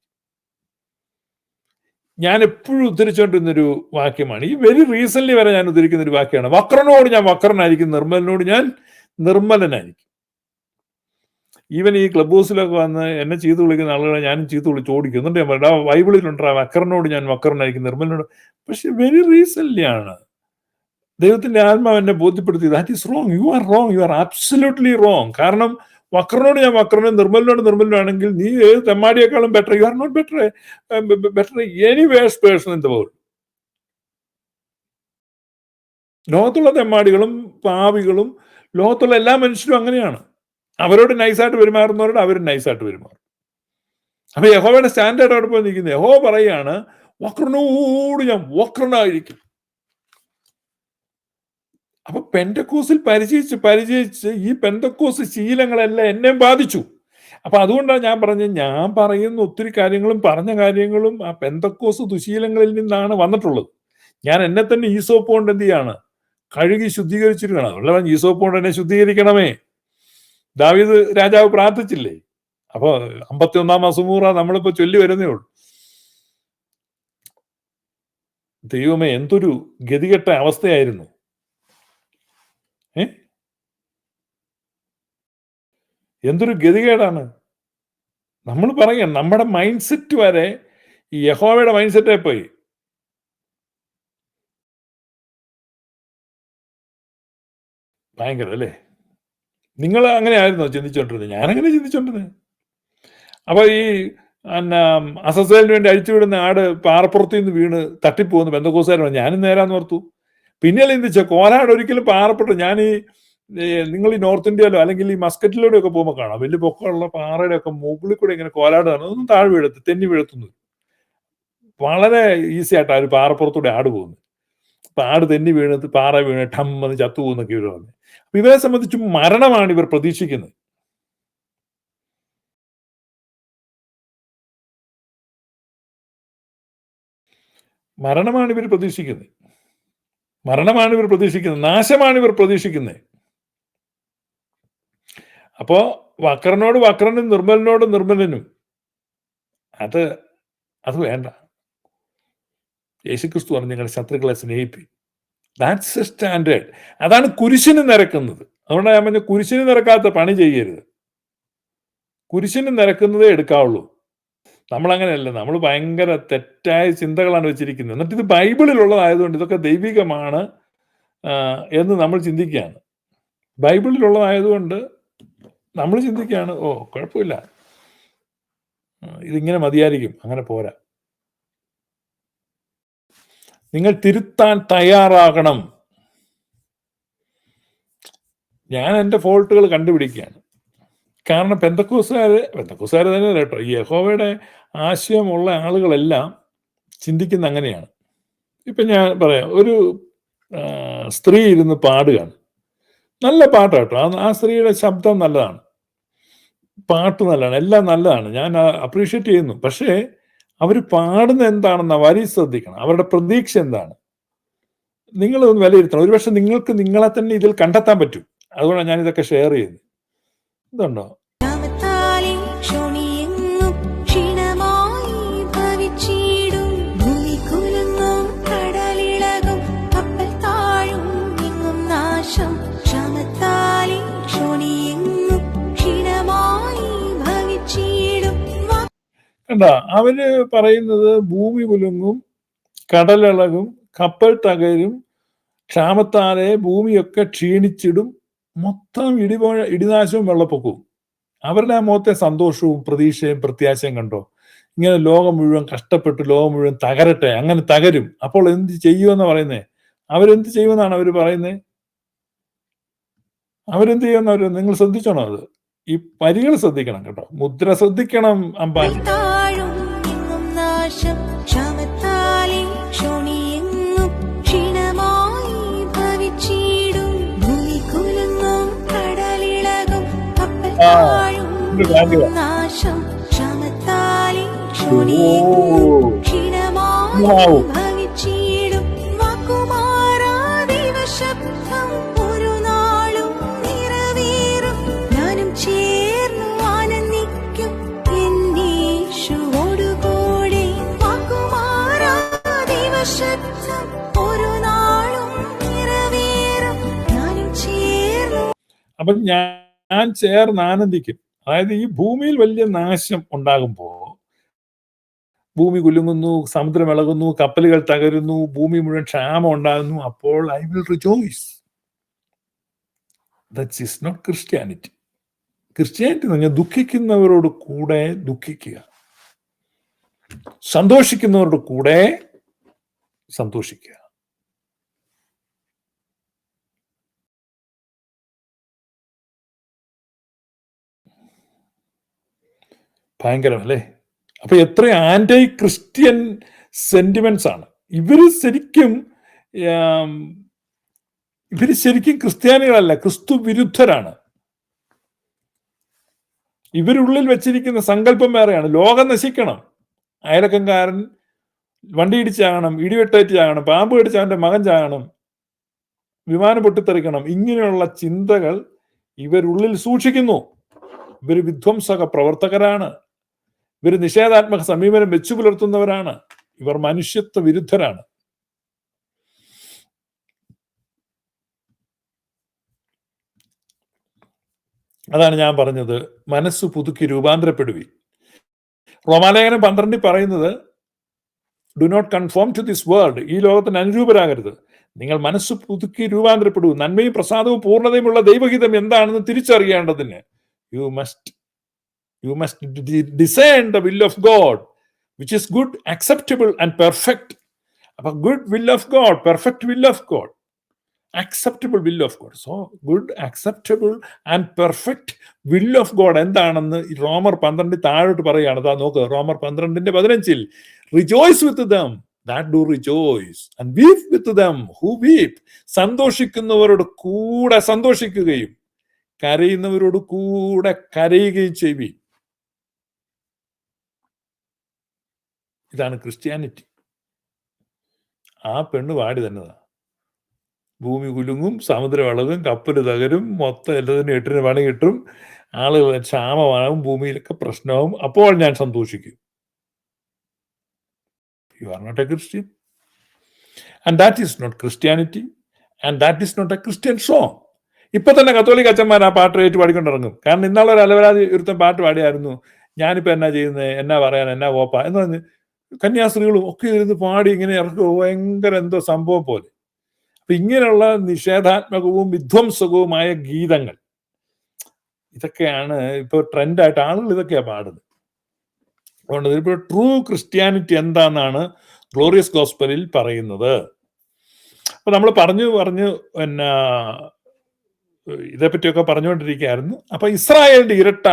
ഞാൻ എപ്പോഴും ഉദ്ധരിച്ചുകൊണ്ടിരുന്നൊരു വാക്യമാണ്. ഈ വെരി റീസെന്റ് വരെ ഞാൻ ഉദ്ധരിക്കുന്ന ഒരു വാക്യമാണ്. വക്രനോട് ഞാൻ വക്രനായിരിക്കും, നിർമ്മലനോട് ഞാൻ നിർമ്മലനായിരിക്കും. ഈവൻ ഈ ക്ലബ് ഹൗസിലൊക്കെ വന്ന് എന്നെ ചീത്ത വിളിക്കുന്ന ആളുകളെ ഞാനും ചീത്ത വിളിച്ച് ഓടിക്കും. എന്നിട്ട് ഞാൻ പറയും, ആ ബൈബിളിലുണ്ട് ആ വക്രനോട് ഞാൻ വക്രനായിരിക്കും, നിർമ്മലനോട്. പക്ഷെ വെരി റീസെന്റ് ആണ് ദൈവത്തിന്റെ ആത്മാവ് എന്നെ ബോധ്യപ്പെടുത്തി, that is wrong, you are wrong, you are absolutely wrong. കാരണം വക്രനോട് ഞാൻ വക്രനും നിർമ്മലനോട് നിർമ്മലനാണെങ്കിൽ നീ ഏത് തെമ്മാടിയേക്കാളും better, you are not better any worse person in the world. ലോകത്തുള്ള തെമ്മാടികളും പാവികളും ലോകത്തുള്ള എല്ലാ മനുഷ്യരും അങ്ങനെയാണ്. അവരോട് നൈസായിട്ട് പെരുമാറുന്നവരോട് അവർ നൈസായിട്ട് പെരുമാറും. അപ്പൊ യഹോവയുടെ സ്റ്റാൻഡേർഡ് അവിടെ പോയി നിൽക്കുന്നത്. യഹോവ പറയാണ് വക്രനോട് ഞാൻ വക്രനായിരിക്കും. അപ്പൊ പെന്തക്കോസിൽ പരിചയിച്ച് ഈ പെന്തക്കോസ് ശീലങ്ങളെല്ലാം എന്നെ ബാധിച്ചു. അപ്പൊ അതുകൊണ്ടാണ് ഞാൻ പറഞ്ഞത്, ഞാൻ പറയുന്ന ഒത്തിരി കാര്യങ്ങളും പറഞ്ഞ കാര്യങ്ങളും ആ പെന്തക്കോസ് ദുശീലങ്ങളിൽ നിന്നാണ് വന്നിട്ടുള്ളത്. ഞാൻ എന്നെ തന്നെ ഈസോപ്പ് കൊണ്ട് എന്ത് ചെയ്യാണ്, കഴുകി ശുദ്ധീകരിച്ചിരിക്കണം. അതുകൊണ്ട് ഈസോപ്പ് കൊണ്ട് എന്നെ ശുദ്ധീകരിക്കണമേ. ദാവീദ് രാജാവ് പ്രാർത്ഥിച്ചില്ലേ? അപ്പൊ 51 മസമൂറ നമ്മളിപ്പോ ചൊല്ലി വരുന്നേ ഉള്ളൂ. ദൈവമേ, എന്തൊരു ഗതികെട്ട അവസ്ഥയായിരുന്നു. എന്തൊരു ഗതികേടാണ്. നമ്മൾ പറയാം, നമ്മുടെ മൈൻഡ് സെറ്റ് വരെ ഈ യഹോവയുടെ മൈൻഡ് സെറ്റായി പോയി. ഭയങ്കര അല്ലേ? നിങ്ങൾ അങ്ങനെ ആയിരുന്നോ ചിന്തിച്ചോണ്ടിരുന്നത്? ഞാനങ്ങനെ ചിന്തിച്ചോണ്ടിരുന്നത്. അപ്പൊ ഈ അസസേലിന് വേണ്ടി അഴിച്ചുവിടുന്ന ആട് പാറപ്പുറത്തു നിന്ന് വീണ് തട്ടിപ്പോകുന്നു പെന്തക്കോസുകാരാണ്. ഞാനും നേരാന്ന് ഓർത്തു. പിന്നെയല്ല ചിന്തിച്ച, കോലാട് ഒരിക്കലും പാറപ്പെട്ടു. ഞാൻ നിങ്ങൾ ഈ നോർത്ത് ഇന്ത്യയിലോ അല്ലെങ്കിൽ ഈ മസ്കറ്റിലൂടെ ഒക്കെ പോകുമ്പോൾ കാണാം, വലിയ പൊക്കമുള്ള പാറയുടെ ഒക്കെ മുകളിൽ കൂടെ ഇങ്ങനെ കോലാട് കാണും. ഒന്നും താഴെ തെന്നി വീഴത്തുന്നു. വളരെ ഈസി ആയിട്ട് ആ ഒരു പാറപ്പുറത്തൂടെ ആട് പോകുന്നു. അപ്പൊ ആട് തെന്നി വീണത് പാറ വീണ് ടമ്മെന്ന് ചത്തുപോകുന്നൊക്കെ ഇവർ പറഞ്ഞു. അപ്പൊ ഇവരെ സംബന്ധിച്ച് മരണമാണ് ഇവർ പ്രതീക്ഷിക്കുന്നത്. മരണമാണ് ഇവർ പ്രതീക്ഷിക്കുന്നത്. നാശമാണ് ഇവർ പ്രതീക്ഷിക്കുന്നത്. അപ്പോ വക്രനോട് വക്രനും നിർമ്മലനോട് നിർമ്മലനും അത് വേണ്ട. യേശുക്രിസ്തു പറഞ്ഞു, നിങ്ങളുടെ ശത്രുക്കളെ സ്നേഹിപ്പി. That's A standard. അതാണ് കുരിശിന് നിരക്കുന്നത്. അതുകൊണ്ടാണ് ഞാൻ പറഞ്ഞ, കുരിശിന് നിരക്കാത്ത പണി ചെയ്യരുത്. കുരിശിന് നിരക്കുന്നതേ എടുക്കാവുള്ളൂ. നമ്മളങ്ങനെയല്ല. നമ്മൾ ഭയങ്കര തെറ്റായ ചിന്തകളാണ് വെച്ചിരിക്കുന്നത്. എന്നിട്ട് ഇത് ബൈബിളിലുള്ളതായതുകൊണ്ട് ഇതൊക്കെ ദൈവികമാണ് എന്ന് നമ്മൾ ചിന്തിക്കുകയാണ്. ബൈബിളിലുള്ളതായതുകൊണ്ട് നമ്മൾ ചിന്തിക്കുകയാണ്, ഓ കുഴപ്പമില്ല, ഇതിങ്ങനെ മതിയായിരിക്കും. അങ്ങനെ പോരാ. നിങ്ങൾ തിരുത്താൻ തയ്യാറാകണം. ഞാൻ എൻ്റെ ഫോൾട്ടുകൾ കണ്ടുപിടിക്കുകയാണ്. കാരണം പെന്തക്കോസുകാർ തന്നെ കേട്ടോ, ഈ യഹോവയുടെ ആശയമുള്ള ആളുകളെല്ലാം ചിന്തിക്കുന്ന അങ്ങനെയാണ്. ഇപ്പം ഞാൻ പറയാം, ഒരു സ്ത്രീ ഇരുന്ന് പാടുകയാണ്. നല്ല പാട്ടാട്ടോ. ആ സ്ത്രീയുടെ ശബ്ദം നല്ലതാണ്, പാട്ട് നല്ലതാണ്, എല്ലാം നല്ലതാണ്, ഞാൻ അപ്രീഷിയേറ്റ് ചെയ്യുന്നു. പക്ഷേ അവർ പാടുന്ന എന്താണെന്ന് വരി ശ്രദ്ധിക്കണം. അവരുടെ പ്രതീക്ഷ എന്താണ് നിങ്ങളൊന്ന് വിലയിരുത്തണം. ഒരുപക്ഷെ നിങ്ങൾക്ക് നിങ്ങളെ തന്നെ ഇതിൽ കണ്ടെത്താൻ പറ്റും. അതുകൊണ്ടാണ് ഞാൻ ഇതൊക്കെ ഷെയർ ചെയ്യുന്നത്. ഇതുണ്ടോ? കണ്ട, അവര് പറയുന്നത് ഭൂമി കുലുങ്ങും, കടലിളകും, കപ്പൽ തകരും, ക്ഷാമത്താലെ ഭൂമിയൊക്കെ ക്ഷീണിച്ചിടും, മൊത്തം ഇടിനാശവും വെള്ളപ്പൊക്കവും. അവരുടെ ആ മുഖത്തെ സന്തോഷവും പ്രതീക്ഷയും പ്രത്യാശയും കണ്ടോ? ഇങ്ങനെ ലോകം മുഴുവൻ കഷ്ടപ്പെട്ട് ലോകം മുഴുവൻ തകരട്ടെ, അങ്ങനെ തകരും. അപ്പോൾ എന്ത് ചെയ്യുമെന്ന് പറയുന്നേ? അവരെന്ത് ചെയ്യുമെന്നാണ് അവർ പറയുന്നത്? അവരെന്ത് ചെയ്യുമെന്ന് നിങ്ങൾ ശ്രദ്ധിച്ചോണോ? അത് ഈ വരികൾ ശ്രദ്ധിക്കണം കേട്ടോ, മുദ്ര ശ്രദ്ധിക്കണം. അംബാനി അപ്പൊ ഞാൻ ചേർന്ന് ആനന്ദിക്കും. അതായത് ഈ ഭൂമിയിൽ വലിയ നാശം ഉണ്ടാകുമ്പോ, ഭൂമി കുലുങ്ങുന്നു, സമുദ്രം ഇളകുന്നു, കപ്പലുകൾ തകരുന്നു, ഭൂമി മുഴുവൻ ക്ഷാമം ഉണ്ടാകുന്നു, അപ്പോൾ I will rejoice. That is not Christianity. Christianity എന്ന് പറഞ്ഞാൽ ദുഃഖിക്കുന്നവരോട് കൂടെ ദുഃഖിക്കുക, സന്തോഷിക്കുന്നവരുടെ കൂടെ സന്തോഷിക്കുക. ഭയങ്കരമല്ലേ? അപ്പൊ എത്ര ആന്റി ക്രിസ്ത്യൻ സെന്റിമെന്റ്സ് ആണ്. ഇവര് ശരിക്കും ക്രിസ്ത്യാനികളല്ല, ക്രിസ്തു വിരുദ്ധരാണ്. ഇവരുള്ളിൽ വെച്ചിരിക്കുന്ന സങ്കല്പം വേറെയാണ്. ലോകം നശിക്കണം, അയലക്കംകാരൻ വണ്ടി ഇടിച്ചാകണം, ഇടിവെട്ടേറ്റ് ചാകണം, പാമ്പ് കടിച്ച് അവന്റെ മകൻ ചാകണം, വിമാനം പൊട്ടിത്തെറിക്കണം, ഇങ്ങനെയുള്ള ചിന്തകൾ ഇവരുള്ളിൽ സൂക്ഷിക്കുന്നു. ഇവര് വിധ്വംസക പ്രവർത്തകരാണ്. ഇവർ നിഷേധാത്മക സമീപനം വെച്ചു പുലർത്തുന്നവരാണ്. ഇവർ മനുഷ്യത്വ വിരുദ്ധരാണ്. അതാണ് ഞാൻ പറഞ്ഞത്, മനസ്സ് പുതുക്കി രൂപാന്തരപ്പെടുവി. റോമാലേഖനം 12 പറയുന്നത്, do not conform to this world, ഈ ലോകത്തിന് അനുരൂപരാകരുത്, നിങ്ങൾ മനസ്സ് പുതുക്കി രൂപാന്തരപ്പെടൂ, നന്മയും പ്രസാദവും പൂർണ്ണതയുമുള്ള ദൈവഹിതം എന്താണെന്ന് തിരിച്ചറിയേണ്ടതിന് U must discern the will of God, which is good, acceptable and perfect. അപ്പൊ good will of God, perfect will of God, acceptable will of God. So good, acceptable and perfect will of God എന്താണെന്ന് റോമർ 12 താഴോട്ട് പറയുകയാണ്. അതാ നോക്ക്, റോമർ 12:15, rejoice with them that do rejoice and weep with them who weep. സന്തോഷിക്കുന്നവരോട് കൂടെ സന്തോഷിക്കുകയും കരയുന്നവരോട് കൂടെ കരയുകയും ചെയ്യുവീൻ. ഇതാണ് ക്രിസ്ത്യാനിറ്റി. ആ പെണ്ണ് പാടി തന്നതാ. ഭൂമി കുലുങ്ങും, സമുദ്രം ഇളകും, കപ്പല് തകരും, മൊത്തം എല്ലാത്തിനും 8 പണി കിട്ടും, ആളുകൾ ക്ഷാമമാകും, ഭൂമിയിലൊക്കെ പ്രശ്നമാവും, അപ്പോൾ ഞാൻ സന്തോഷിക്കും. You are not a Christian, and that is not Christianity, and that is not a Christian song. ഇപ്പൊ തന്നെ കത്തോലിക് അച്ഛന്മാർ ആ പാട്ട് ഏറ്റു പാടിക്കൊണ്ടിറങ്ങും. കാരണം ഇന്നാളൊരു അലവരാതി ഒരുത്തൻ പാട്ട് പാടിയായിരുന്നു, ഞാനിപ്പോ എന്നാ ചെയ്യുന്നത്, എന്നാ പറയാൻ, എന്നാ കോപ്പ എന്ന് പറഞ്ഞ് കന്യാസ്ത്രീകളും ഒക്കെ ഇരുന്ന് പാടി ഇങ്ങനെ ഇറക്കുക, ഭയങ്കര എന്തോ സംഭവം പോലെ. അപ്പൊ ഇങ്ങനെയുള്ള നിഷേധാത്മകവും വിധ്വംസകവുമായ ഗീതങ്ങൾ, ഇതൊക്കെയാണ് ഇപ്പൊ ട്രെൻഡായിട്ട് ആളുകൾ ഇതൊക്കെയാ പാടുന്നത്. അതുകൊണ്ട് ഇപ്പൊ ട്രൂ ക്രിസ്ത്യാനിറ്റി എന്താണെന്നാണ് ഗ്ലോറിയസ് ഗോസ്പലിൽ പറയുന്നത്. അപ്പൊ നമ്മൾ പറഞ്ഞു പിന്നെ ഇതേപ്പറ്റിയൊക്കെ പറഞ്ഞുകൊണ്ടിരിക്കുകയായിരുന്നു. അപ്പൊ ഇസ്രായേലിന്റെ ഇരട്ട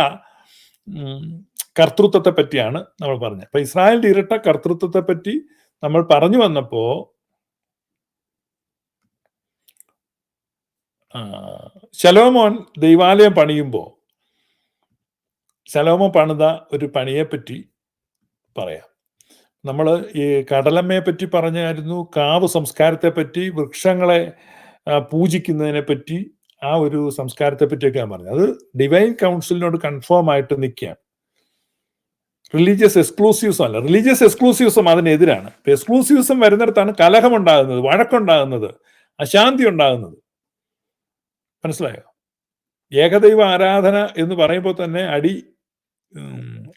കർത്തൃത്വത്തെ പറ്റിയാണ് നമ്മൾ പറഞ്ഞത്. അപ്പൊ ഇസ്രായേലിന്റെ ഇരട്ട കർത്തൃത്വത്തെ പറ്റി നമ്മൾ പറഞ്ഞു വന്നപ്പോ ശലോമോൻ ദൈവാലയം പണിയുമ്പോൾ ശലോമോൻ പണിത ഒരു പണിയെപ്പറ്റി പറയാം. നമ്മൾ ഈ കടലമ്മയെ പറ്റി പറഞ്ഞായിരുന്നു, കാവ് സംസ്കാരത്തെ പറ്റി, വൃക്ഷങ്ങളെ പൂജിക്കുന്നതിനെ പറ്റി, ആ ഒരു സംസ്കാരത്തെ പറ്റിയൊക്കെ ഞാൻ പറഞ്ഞത്. അത് ഡിവൈൻ കൗൺസിലിനോട് കൺഫേം ആയിട്ട് നിൽക്കുകയാണ്. റിലീജിയസ് എക്സ്ക്ലൂസീവ്സം അല്ല. റിലീജിയസ് എക്സ്ക്ലൂസീവ്സം അതിനെതിരാണ്. എക്സ്ക്ലൂസീവ്സം വരുന്നിടത്താണ് കലഹമുണ്ടാകുന്നത്, വഴക്കുണ്ടാകുന്നത്, അശാന്തി ഉണ്ടാകുന്നത്. മനസ്സിലായോ? ഏകദൈവ ആരാധന എന്ന് പറയുമ്പോൾ തന്നെ അടി,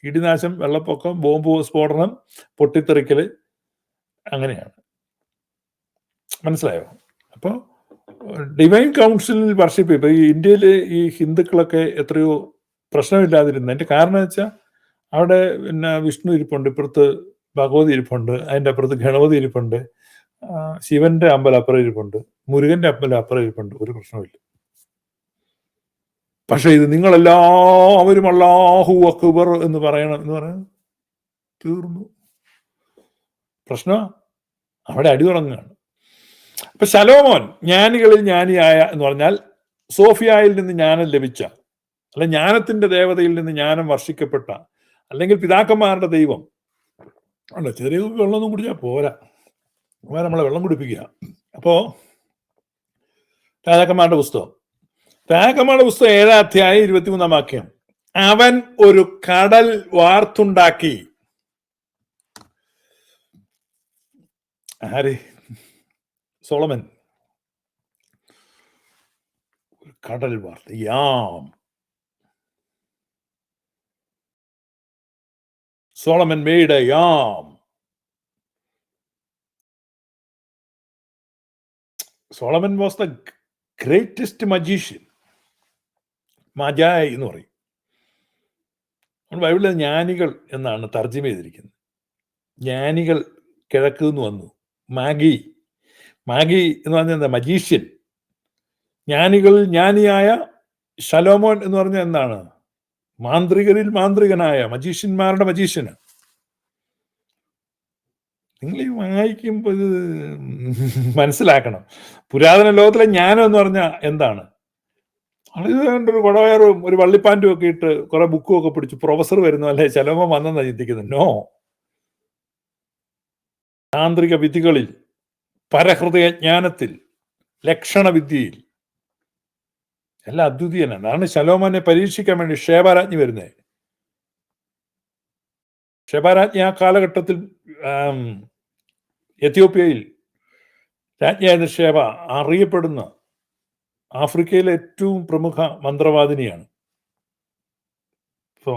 ഇടിനാശം, വെള്ളപ്പൊക്കം, ബോംബ് സ്ഫോടനം, പൊട്ടിത്തെറിക്കല്, അങ്ങനെയാണ്. മനസ്സിലായോ? അപ്പോൾ ഡിവൈൻ കൗൺസിലിൽ വർഷിപ്പ്, ഇപ്പൊ ഈ ഇന്ത്യയിൽ ഈ ഹിന്ദുക്കളൊക്കെ എത്രയോ പ്രശ്നമില്ലാതിരുന്നത്. അതിന്റെ കാരണം വെച്ചാൽ അവിടെ പിന്നെ വിഷ്ണു ഇരിപ്പുണ്ട്, ഇപ്പുറത്ത് ഭഗവതി ഇരിപ്പുണ്ട്, അതിൻ്റെ അപ്പുറത്ത് ഗണപതി ഇരിപ്പുണ്ട്, ശിവന്റെ അമ്പലം അപ്പുറം ഇരിപ്പുണ്ട്, മുരുകന്റെ അമ്പലം അപ്പുറം ഇരിപ്പുണ്ട്, ഒരു പ്രശ്നമില്ല. പക്ഷെ ഇത് നിങ്ങളെല്ലാവരും അല്ലാഹു അക്ബർ എന്ന് പറയണം എന്ന് പറയുന്നത് തീർന്നു, പ്രശ്നം അവിടെ അടി തുടങ്ങുകയാണ്. അപ്പൊ ശലോമോൻ ജ്ഞാനികളിൽ ജ്ഞാനിയായ എന്ന് പറഞ്ഞാൽ സോഫിയായിൽ നിന്ന് ജ്ഞാനം ലഭിച്ച, അല്ലെ ജ്ഞാനത്തിന്റെ ദേവതയിൽ നിന്ന് ജ്ഞാനം വർഷിക്കപ്പെട്ട, അല്ലെങ്കിൽ പിതാക്കന്മാരുടെ ദൈവം അല്ല. ചെറിയ വെള്ളമൊന്നും കുടിച്ചാൽ പോരാ, നമ്മളെ വെള്ളം കുടിപ്പിക്കുക. അപ്പോ രാജാക്കന്മാരുടെ പുസ്തകം 7 അധ്യായം 23 വാക്യം, അവൻ ഒരു കടൽ വാർത്തുണ്ടാക്കി. ആര്? സോളമൻ. കടൽ വാർത്ത. യാം. Solomon made a yam. Solomon was the greatest magician. മജായ് എന്ന് പറയും. ബൈബിളിലെ ജ്ഞാനികൾ എന്നാണ് തർജ്ജിമ ചെയ്തിരിക്കുന്നത്. ജ്ഞാനികൾ കിഴക്ക് നിന്ന് വന്നു. മാഗി എന്ന് പറഞ്ഞാൽ എന്താ? മജീഷ്യൻ. ജ്ഞാനികളിൽ ജ്ഞാനിയായ ശലോമോൻ എന്ന് പറഞ്ഞാൽ എന്താണ്? മാന്ത്രികരിൽ മാന്ത്രികനായ, മജീഷ്യന്മാരുടെ മജീഷ്യന്. നിങ്ങൾ ഈ വായിക്കുമ്പോൾ ഇത് മനസ്സിലാക്കണം. പുരാതന ലോകത്തിലെ ജ്ഞാനം എന്ന് പറഞ്ഞാൽ എന്താണ്? ഒരു കുടവയറും ഒരു വള്ളിപ്പാൻറ്റും ഒക്കെ ഇട്ട് കുറെ ബുക്കും ഒക്കെ പിടിച്ച് പ്രൊഫസർ വരുന്നു അല്ലെ ശലോമോൻ വന്നെന്നാണ് ചിന്തിക്കുന്നത്. നോ. താന്ത്രിക വിധികളിൽ, പരഹൃദയ ജ്ഞാനത്തിൽ, ലക്ഷണവിദ്യയിൽ എല്ലാം അദ്വിതീയനാണ്. അതാണ് ശലോമോനെ പരീക്ഷിക്കാൻ വേണ്ടി ഷേബാരാജ്ഞി വരുന്നത്. ഷേബാരാജ്ഞി ആ കാലഘട്ടത്തിൽ എത്യോപ്യയിൽ രാജ്ഞിയായിരുന്ന ഷേബ അറിയപ്പെടുന്ന ആഫ്രിക്കയിലെ ഏറ്റവും പ്രമുഖ മന്ത്രവാദിനിയാണ്.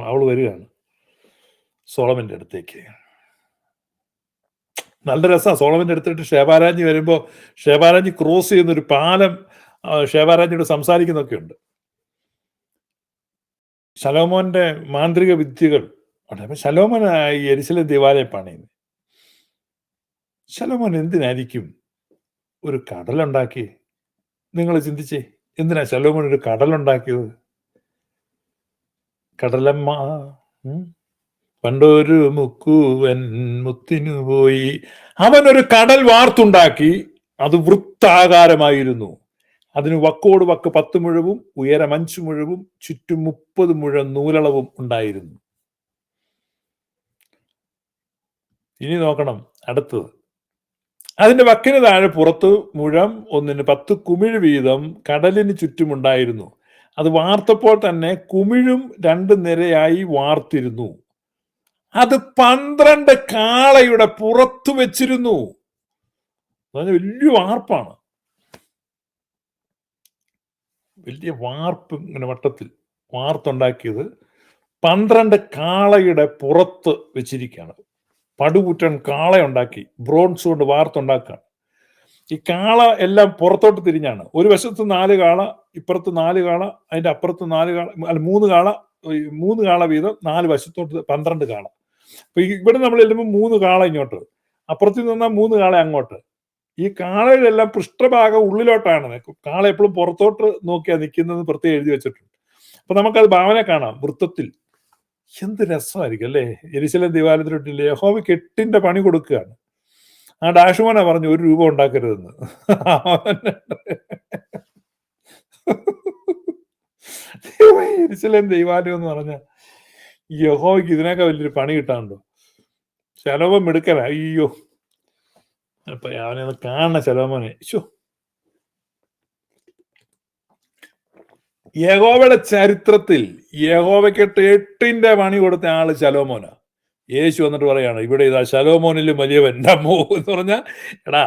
അവൾ വരികയാണ് സോളമന്റെ അടുത്തേക്ക്. നല്ല രസമാണ്. സോളമന്റെ അടുത്തിട്ട് ഷേബാരാജ്ഞി വരുമ്പോൾ ഷേബാരാജ്ഞി ക്രോസ് ചെയ്യുന്നൊരു പാലം ഷേബാരാജ്ഞിയോട് സംസാരിക്കുന്നൊക്കെ ഉണ്ട്. ശലോമോന്റെ മാന്ത്രിക വിദ്യകൾ. അപ്പൊ ശലോമോൻ യെരുശലേം ദേവാലയം പണിയുന്നത്. ശലോമോൻ എന്തിനായിരിക്കും ഒരു കടലുണ്ടാക്കി? നിങ്ങൾ ചിന്തിച്ചേ, എന്തിനാ ശലോമോൻ ഒരു കടലുണ്ടാക്കിയത്? കടലമ്മ പണ്ടൊരു മുക്കുവൻ മുത്തിനു പോയി. അവനൊരു കടൽ വാർത്തുണ്ടാക്കി. അത് വൃത്താകാരമായിരുന്നു. അതിന് വക്കോട് വക്ക് 10 മുഴവും ഉയരം 5 മുഴവും ചുറ്റും 30 മുഴം നൂലളവും ഉണ്ടായിരുന്നു. ഇനി നോക്കണം അടുത്തത്. അതിന്റെ വക്കിന് താഴെ പുറത്ത് മുഴം ഒന്നിന് 10 കുമിഴ് വീതം കടലിന് ചുറ്റുമുണ്ടായിരുന്നു. അത് വാർത്തപ്പോൾ തന്നെ കുമിഴും 2 നിരയായി വാർത്തിരുന്നു. അത് 12 കാളയുടെ പുറത്തു വെച്ചിരുന്നു. വലിയ വാർപ്പാണ്. വലിയ വാർപ്പ് ഇങ്ങനെ വട്ടത്തിൽ വാർത്തുണ്ടാക്കിയത് 12 കാളയുടെ പുറത്ത് വെച്ചിരിക്കുകയാണ്. പടുകൂറ്റൻ കാളയുണ്ടാക്കി ബ്രോൺസ് കൊണ്ട് വാർത്തുണ്ടാക്കുകയാണ്. ഈ കാള എല്ലാം പുറത്തോട്ട് തിരിഞ്ഞാണ്. ഒരു വശത്ത് 4 കാള, ഇപ്പുറത്ത് 4 കാള, അതിന്റെ അപ്പുറത്ത് 4 കാള, അല്ല 3 കാള വീതം 4 വശത്തോട്ട് 12 കാള. അപ്പൊ ഇവിടെ നമ്മൾ ചെല്ലുമ്പോൾ 3 കാള ഇങ്ങോട്ട്, അപ്പുറത്ത് നിന്നാൽ 3 കാള അങ്ങോട്ട്. ഈ കാളയിലെല്ലാം പൃഷ്ഠഭാഗം ഉള്ളിലോട്ടാണ്. കാള എപ്പോഴും പുറത്തോട്ട് നോക്കിയാ നിൽക്കുന്നത് പ്രത്യേകം എഴുതി വെച്ചിട്ടുണ്ട്. അപ്പൊ നമുക്കത് ഭാവന കാണാം വൃത്തത്തിൽ. എന്ത് രസമായിരിക്കും അല്ലേ? യെരുശലേം ദേവാലയത്തിലിട്ടില്ലേ? യഹോവയ്ക്ക് 8ന്റെ പണി കൊടുക്കുകയാണ്. ആ ഡാഷുമോനെ പറഞ്ഞു 1 രൂപ ഉണ്ടാക്കരുതെന്ന്. യെരുശലേം ദൈവാലയം എന്ന് പറഞ്ഞ യഹോവയ്ക്ക് ഇതിനൊക്കെ വലിയൊരു പണി കിട്ടാനുണ്ടോ? ശലോമോൻ മിടുക്കന. അയ്യോ, അപ്പൊ അവനെ കാണണ ശലോമോനെ. യഹോവയുടെ ചരിത്രത്തിൽ യഹോവയ്ക്ക് 8ന്റെ പണി കൊടുത്ത ആള് ശലോമോനാ. യേശു വന്നിട്ട് പറയാണ്, ഇവിടെ ഇതാ ശലോമോനിലും വലിയവൻ. അമ്മോ എന്ന് പറഞ്ഞാൽ, എടാ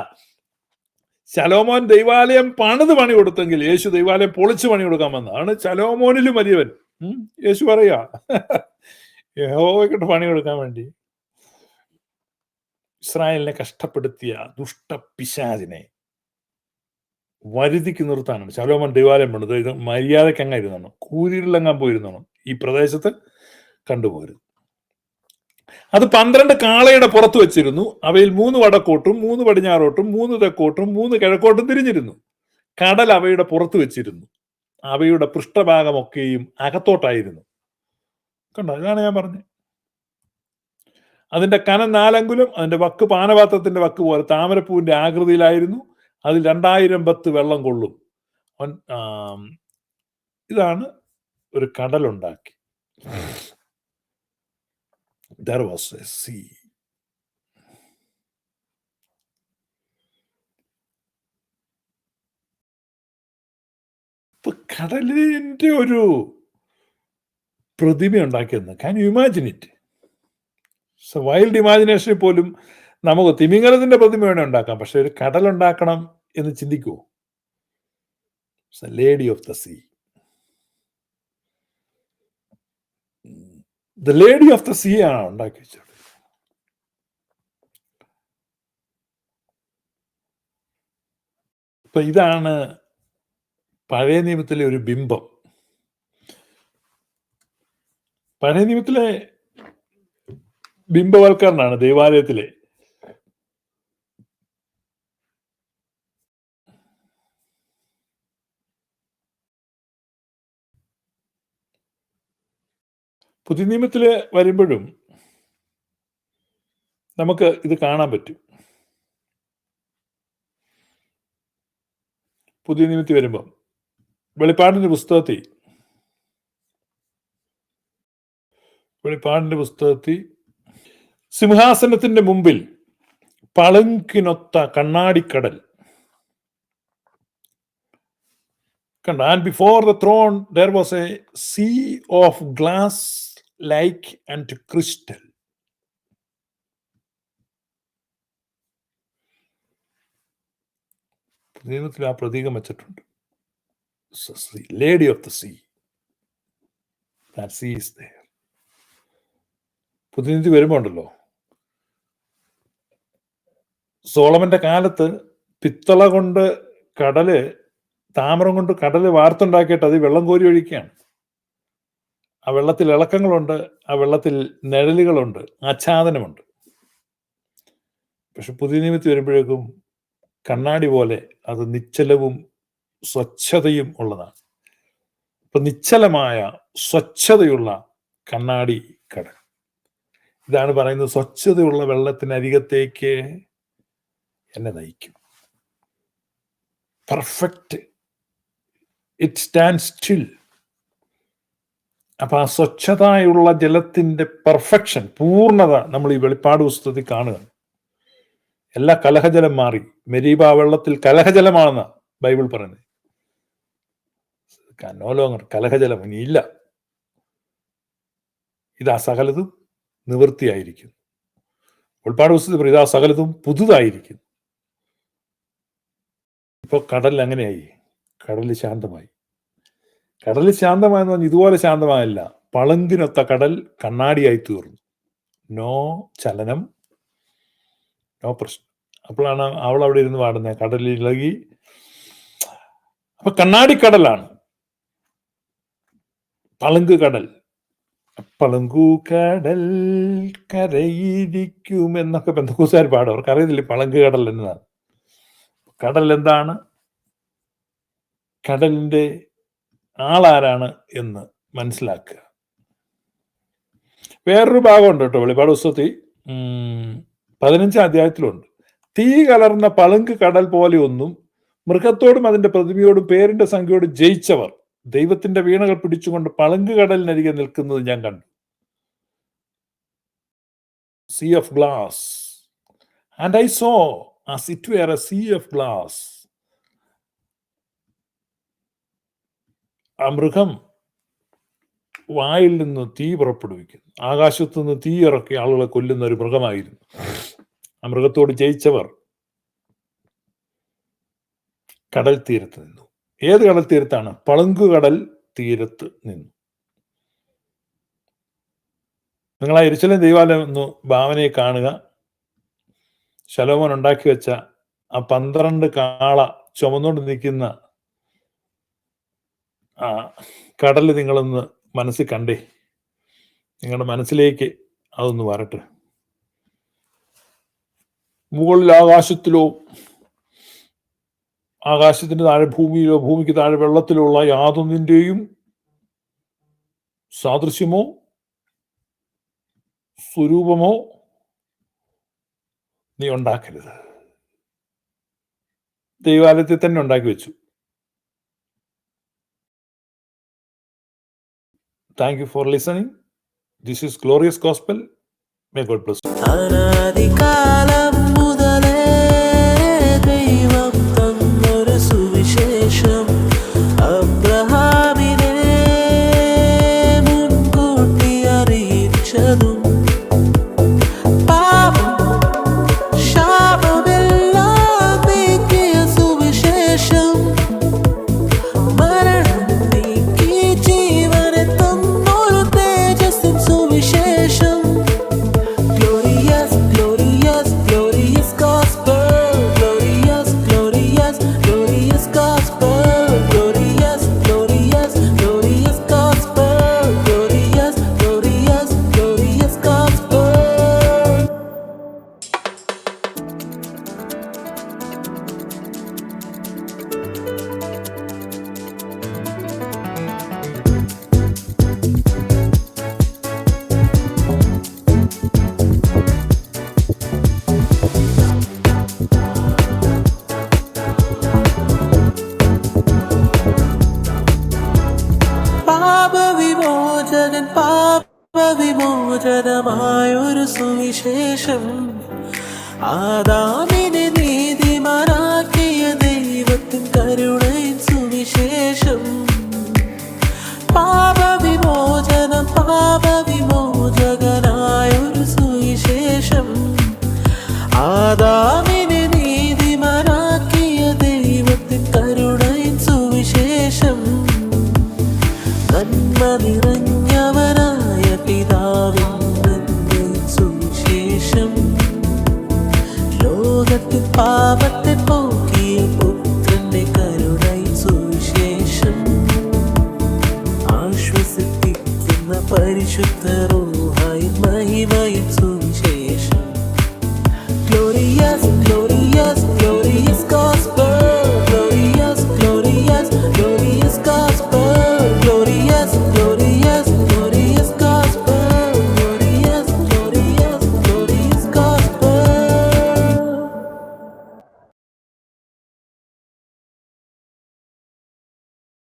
ശലോമോൻ ദൈവാലയം പണിത് പണി കൊടുത്തെങ്കിൽ യേശു ദൈവാലയം പൊളിച്ച് പണി കൊടുക്കാൻ വന്നതാണ്. ശലോമോനിലും വലിയവൻ. യേശു പറയാ യഹോവയ്ക്കിട്ട് പണി കൊടുക്കാൻ വേണ്ടി ഇസ്രായേലിനെ കഷ്ടപ്പെടുത്തിയ ദുഷ്ട പിശാചിനെ വരുതിക്ക് നിർത്താനാണ് ശലോമോൻ ദൈവാലയം പണിത്. ഇത് മര്യാദയ്ക്ക് അങ്ങായിരുന്നാണ്, കൂരിരുളങ്ങാൻ പോയിരുന്നാണ് ഈ പ്രദേശത്ത് കണ്ടുപോരുത്. അത് 12 കാളയുടെ പുറത്ത് വെച്ചിരുന്നു. അവയിൽ 3 വടക്കോട്ടും 3 പടിഞ്ഞാറോട്ടും 3 തെക്കോട്ടും 3 കിഴക്കോട്ടും തിരിഞ്ഞിരുന്നു. കടൽ അവയുടെ പുറത്ത് വെച്ചിരുന്നു. അവയുടെ പൃഷ്ഠഭാഗമൊക്കെയും അകത്തോട്ടായിരുന്നു. കണ്ടോ? ഇതാണ് ഞാൻ പറഞ്ഞത്. അതിന്റെ കനം 4 അങ്കുലം, അതിന്റെ വക്ക് പാനപാത്രത്തിന്റെ വക്ക് പോലെ താമരപ്പൂവിന്റെ ആകൃതിയിലായിരുന്നു. അതിൽ 2000 ബത്ത് വെള്ളം കൊള്ളും. ഇതാണ് ഒരു കടലുണ്ടാക്കി. There was a sea. ഇപ്പൊ കടലിന്റെ ഒരു പ്രതിമ ഉണ്ടാക്കിയെന്ന്. Can you imagine it? Wild ഇമാജിനേഷനിൽ പോലും നമുക്ക് തിമിംഗലത്തിന്റെ പ്രതിമ വേണേ ഉണ്ടാക്കാം, പക്ഷെ ഒരു കടലുണ്ടാക്കണം എന്ന് ചിന്തിക്കുമോ? Lady of the sea. The lady of the sea ആണ് ഉണ്ടാക്കി വെച്ചത്. അപ്പൊ ഇതാണ് പഴയ നിയമത്തിലെ ഒരു ബിംബം. പഴയ നിയമത്തിലെ ബിംബവൽക്കരണമാണ് ദൈവാലയത്തിലെ. പുതിയ നിയമത്തില് വരുമ്പോഴും നമുക്ക് ഇത് കാണാൻ പറ്റും. പുതിയ നിയമത്തിൽ വരുമ്പം വെളിപ്പാടിന്റെ പുസ്തകത്തിൽ സിംഹാസനത്തിന്റെ മുമ്പിൽ പളുങ്കിനൊത്ത കണ്ണാടിക്കടൽ കണ്ട. And before the thrown there was a sea of glass like and crystal. നിയമത്തിൽ ആ പ്രതീകം വെച്ചിട്ടുണ്ട്. Lady of the see. That sea is there. പുതിയ വരുമ്പോ ഉണ്ടല്ലോ, സോളമന്റെ കാലത്ത് പിത്തള കൊണ്ട് താമ്രം കൊണ്ട് കടല് വാർത്തുണ്ടാക്കിയിട്ട് അത് വെള്ളം കോരി ഒഴിക്കുകയാണ്. ആ വെള്ളത്തിൽ ഇളക്കങ്ങളുണ്ട്, ആ വെള്ളത്തിൽ നിഴലുകളുണ്ട്, ആച്ഛാദനമുണ്ട്. പക്ഷെ പുതിയ നിയമത്തിൽ വരുമ്പോഴേക്കും കണ്ണാടി പോലെ അത് നിശ്ചലവും സ്വച്ഛതയും ഉള്ളതാണ്. അപ്പൊ നിശ്ചലമായ സ്വച്ഛതയുള്ള കണ്ണാടി കടൽ. ഇതാണ് പറയുന്നത്, സ്വച്ഛതയുള്ള വെള്ളത്തിനരികത്തേക്ക് എന്നെ നയിക്കും. Perfect, it stand still. അപ്പൊ ആ സ്വച്ഛതയുള്ള ജലത്തിന്റെ പെർഫെക്ഷൻ, പൂർണ്ണത നമ്മൾ ഈ വെളിപ്പാട് പുസ്തകത്തിൽ കാണുക. എല്ലാ കലഹജലം മാറി. മെരീബ വെള്ളത്തിൽ കലഹജലമാണെന്ന ബൈബിൾ പറയുന്നത്. നോ ലോങ്ങർ കലഹജലം ഇനിയില്ല. ഇതാ സകലതും നിവൃത്തിയായിരിക്കും. വെളിപ്പാട് പുസ്തകത്തിൽ ഇതാ സകലതും പുതുതായിരിക്കും. ഇപ്പൊ കടൽ അങ്ങനെയായി. കടൽ ശാന്തമായി. കടൽ ശാന്തമായെന്ന് പറഞ്ഞാൽ ഇതുപോലെ ശാന്തമായല്ല. പളുങ്കിനൊത്ത കടൽ കണ്ണാടിയായി തീർന്നു. നോ ചലനം, നോ പ്രശ്നം. അപ്പോഴാണ് അവൾ അവിടെ ഇരുന്ന് പാടുന്നത്, കടലിൽ ഇളകി. അപ്പൊ കണ്ണാടിക്കടലാണ് പളുങ്ക് കടൽ. പളുങ്കു കടൽ കരയിരിക്കും എന്നൊക്കെ പെന്തക്കോസ്തുകാർ പാടും. അവർക്ക് അറിയത്തില്ല പളുങ്ക് കടൽ എന്നതാണ്. കടൽ എന്താണ്, കടലിന്റെ ആളാരാണ് എന്ന് മനസ്സിലാക്കുക. വേറൊരു ഭാഗമുണ്ട് കേട്ടോ വെളിപ്പാട് പുസ്തകത്തിൽ 15-ാം അധ്യായത്തിലുണ്ട്. തീ കലർന്ന പളുങ്ക് കടൽ പോലെ ഒന്നും മൃഗത്തോടും അതിന്റെ പ്രതിമയോടും പേരിന്റെ സംഖ്യയോടും ജയിച്ചവർ ദൈവത്തിന്റെ വീണകൾ പിടിച്ചുകൊണ്ട് പളുങ്ക് കടലിനരികെ നിൽക്കുന്നത് ഞാൻ കണ്ടു. Sea of glass. And I saw as it were a sea of glass. ആ മൃഗം വായിൽ നിന്ന് തീ പുറപ്പെടുവിക്കുന്നു. ആകാശത്തു നിന്ന് തീ ഇറക്കി ആളുകളെ കൊല്ലുന്ന ഒരു മൃഗമായിരുന്നു. ആ മൃഗത്തോട് ജയിച്ചവർ കടൽ തീരത്ത് നിന്നു. ഏത് കടൽ തീരത്താണ്? പളുങ്ക് കടൽ തീരത്ത് നിന്നു. നിങ്ങൾ ആ യെരൂശലേം ദൈവാലയം ഒന്ന് ഭാവനയെ കാണുക. ശലോമോൻ ഉണ്ടാക്കി വെച്ച ആ 12 കാള ചുമന്നുകൊണ്ട് നിൽക്കുന്ന ആ കടല് നിങ്ങളൊന്ന് മനസ്സിൽ കണ്ടേ. നിങ്ങളുടെ മനസ്സിലേക്ക് അതൊന്ന് വരട്ടെ. മുകളിൽ ആകാശത്തിലോ ആകാശത്തിന് താഴെ ഭൂമിയിലോ ഭൂമിക്ക് താഴെ വെള്ളത്തിലുള്ള യാതൊന്നിന്റെയും സാദൃശ്യമോ സ്വരൂപമോ നീ ഉണ്ടാക്കരുത്. ദൈവാലയത്തിൽ തന്നെ ഉണ്ടാക്കി വെച്ചു. Thank you for listening. This is Glorious Gospel. May God bless you. അനാദികാലം മുതലേ ദൈവം തന്നൊരു സുവിശേഷം അബ്രഹാമിനെ മുൻകൂട്ടി അറിയിച്ചതും സുവിശേഷം വിമോചനമായൊരു സുവിശേഷം. ആദാമിനെ നീതിമാനാക്കിയ ദൈവത്തിൻ കരുണയിൻ സുവിശേഷം. പാപവിമോചകനായൊരു സുവിശേഷം. ആദാമിനെ നീതിമാനാക്കിയ ദൈവത്തിൻ കരുണയിൻ സുവിശേഷം. നന്മ നിറഞ്ഞവനായ പിതാവിന്റെ സുവിശേഷം. ലോകത്തിൻ പാപത്തെ പോക്കിയ പുത്രന്റെ കരുണയിൻ സുവിശേഷം. ആശ്വസിപ്പിക്കുന്ന പരിശുദ്ധ റൂഹായിൻ മഹിമയിൻ സുവിശേഷം.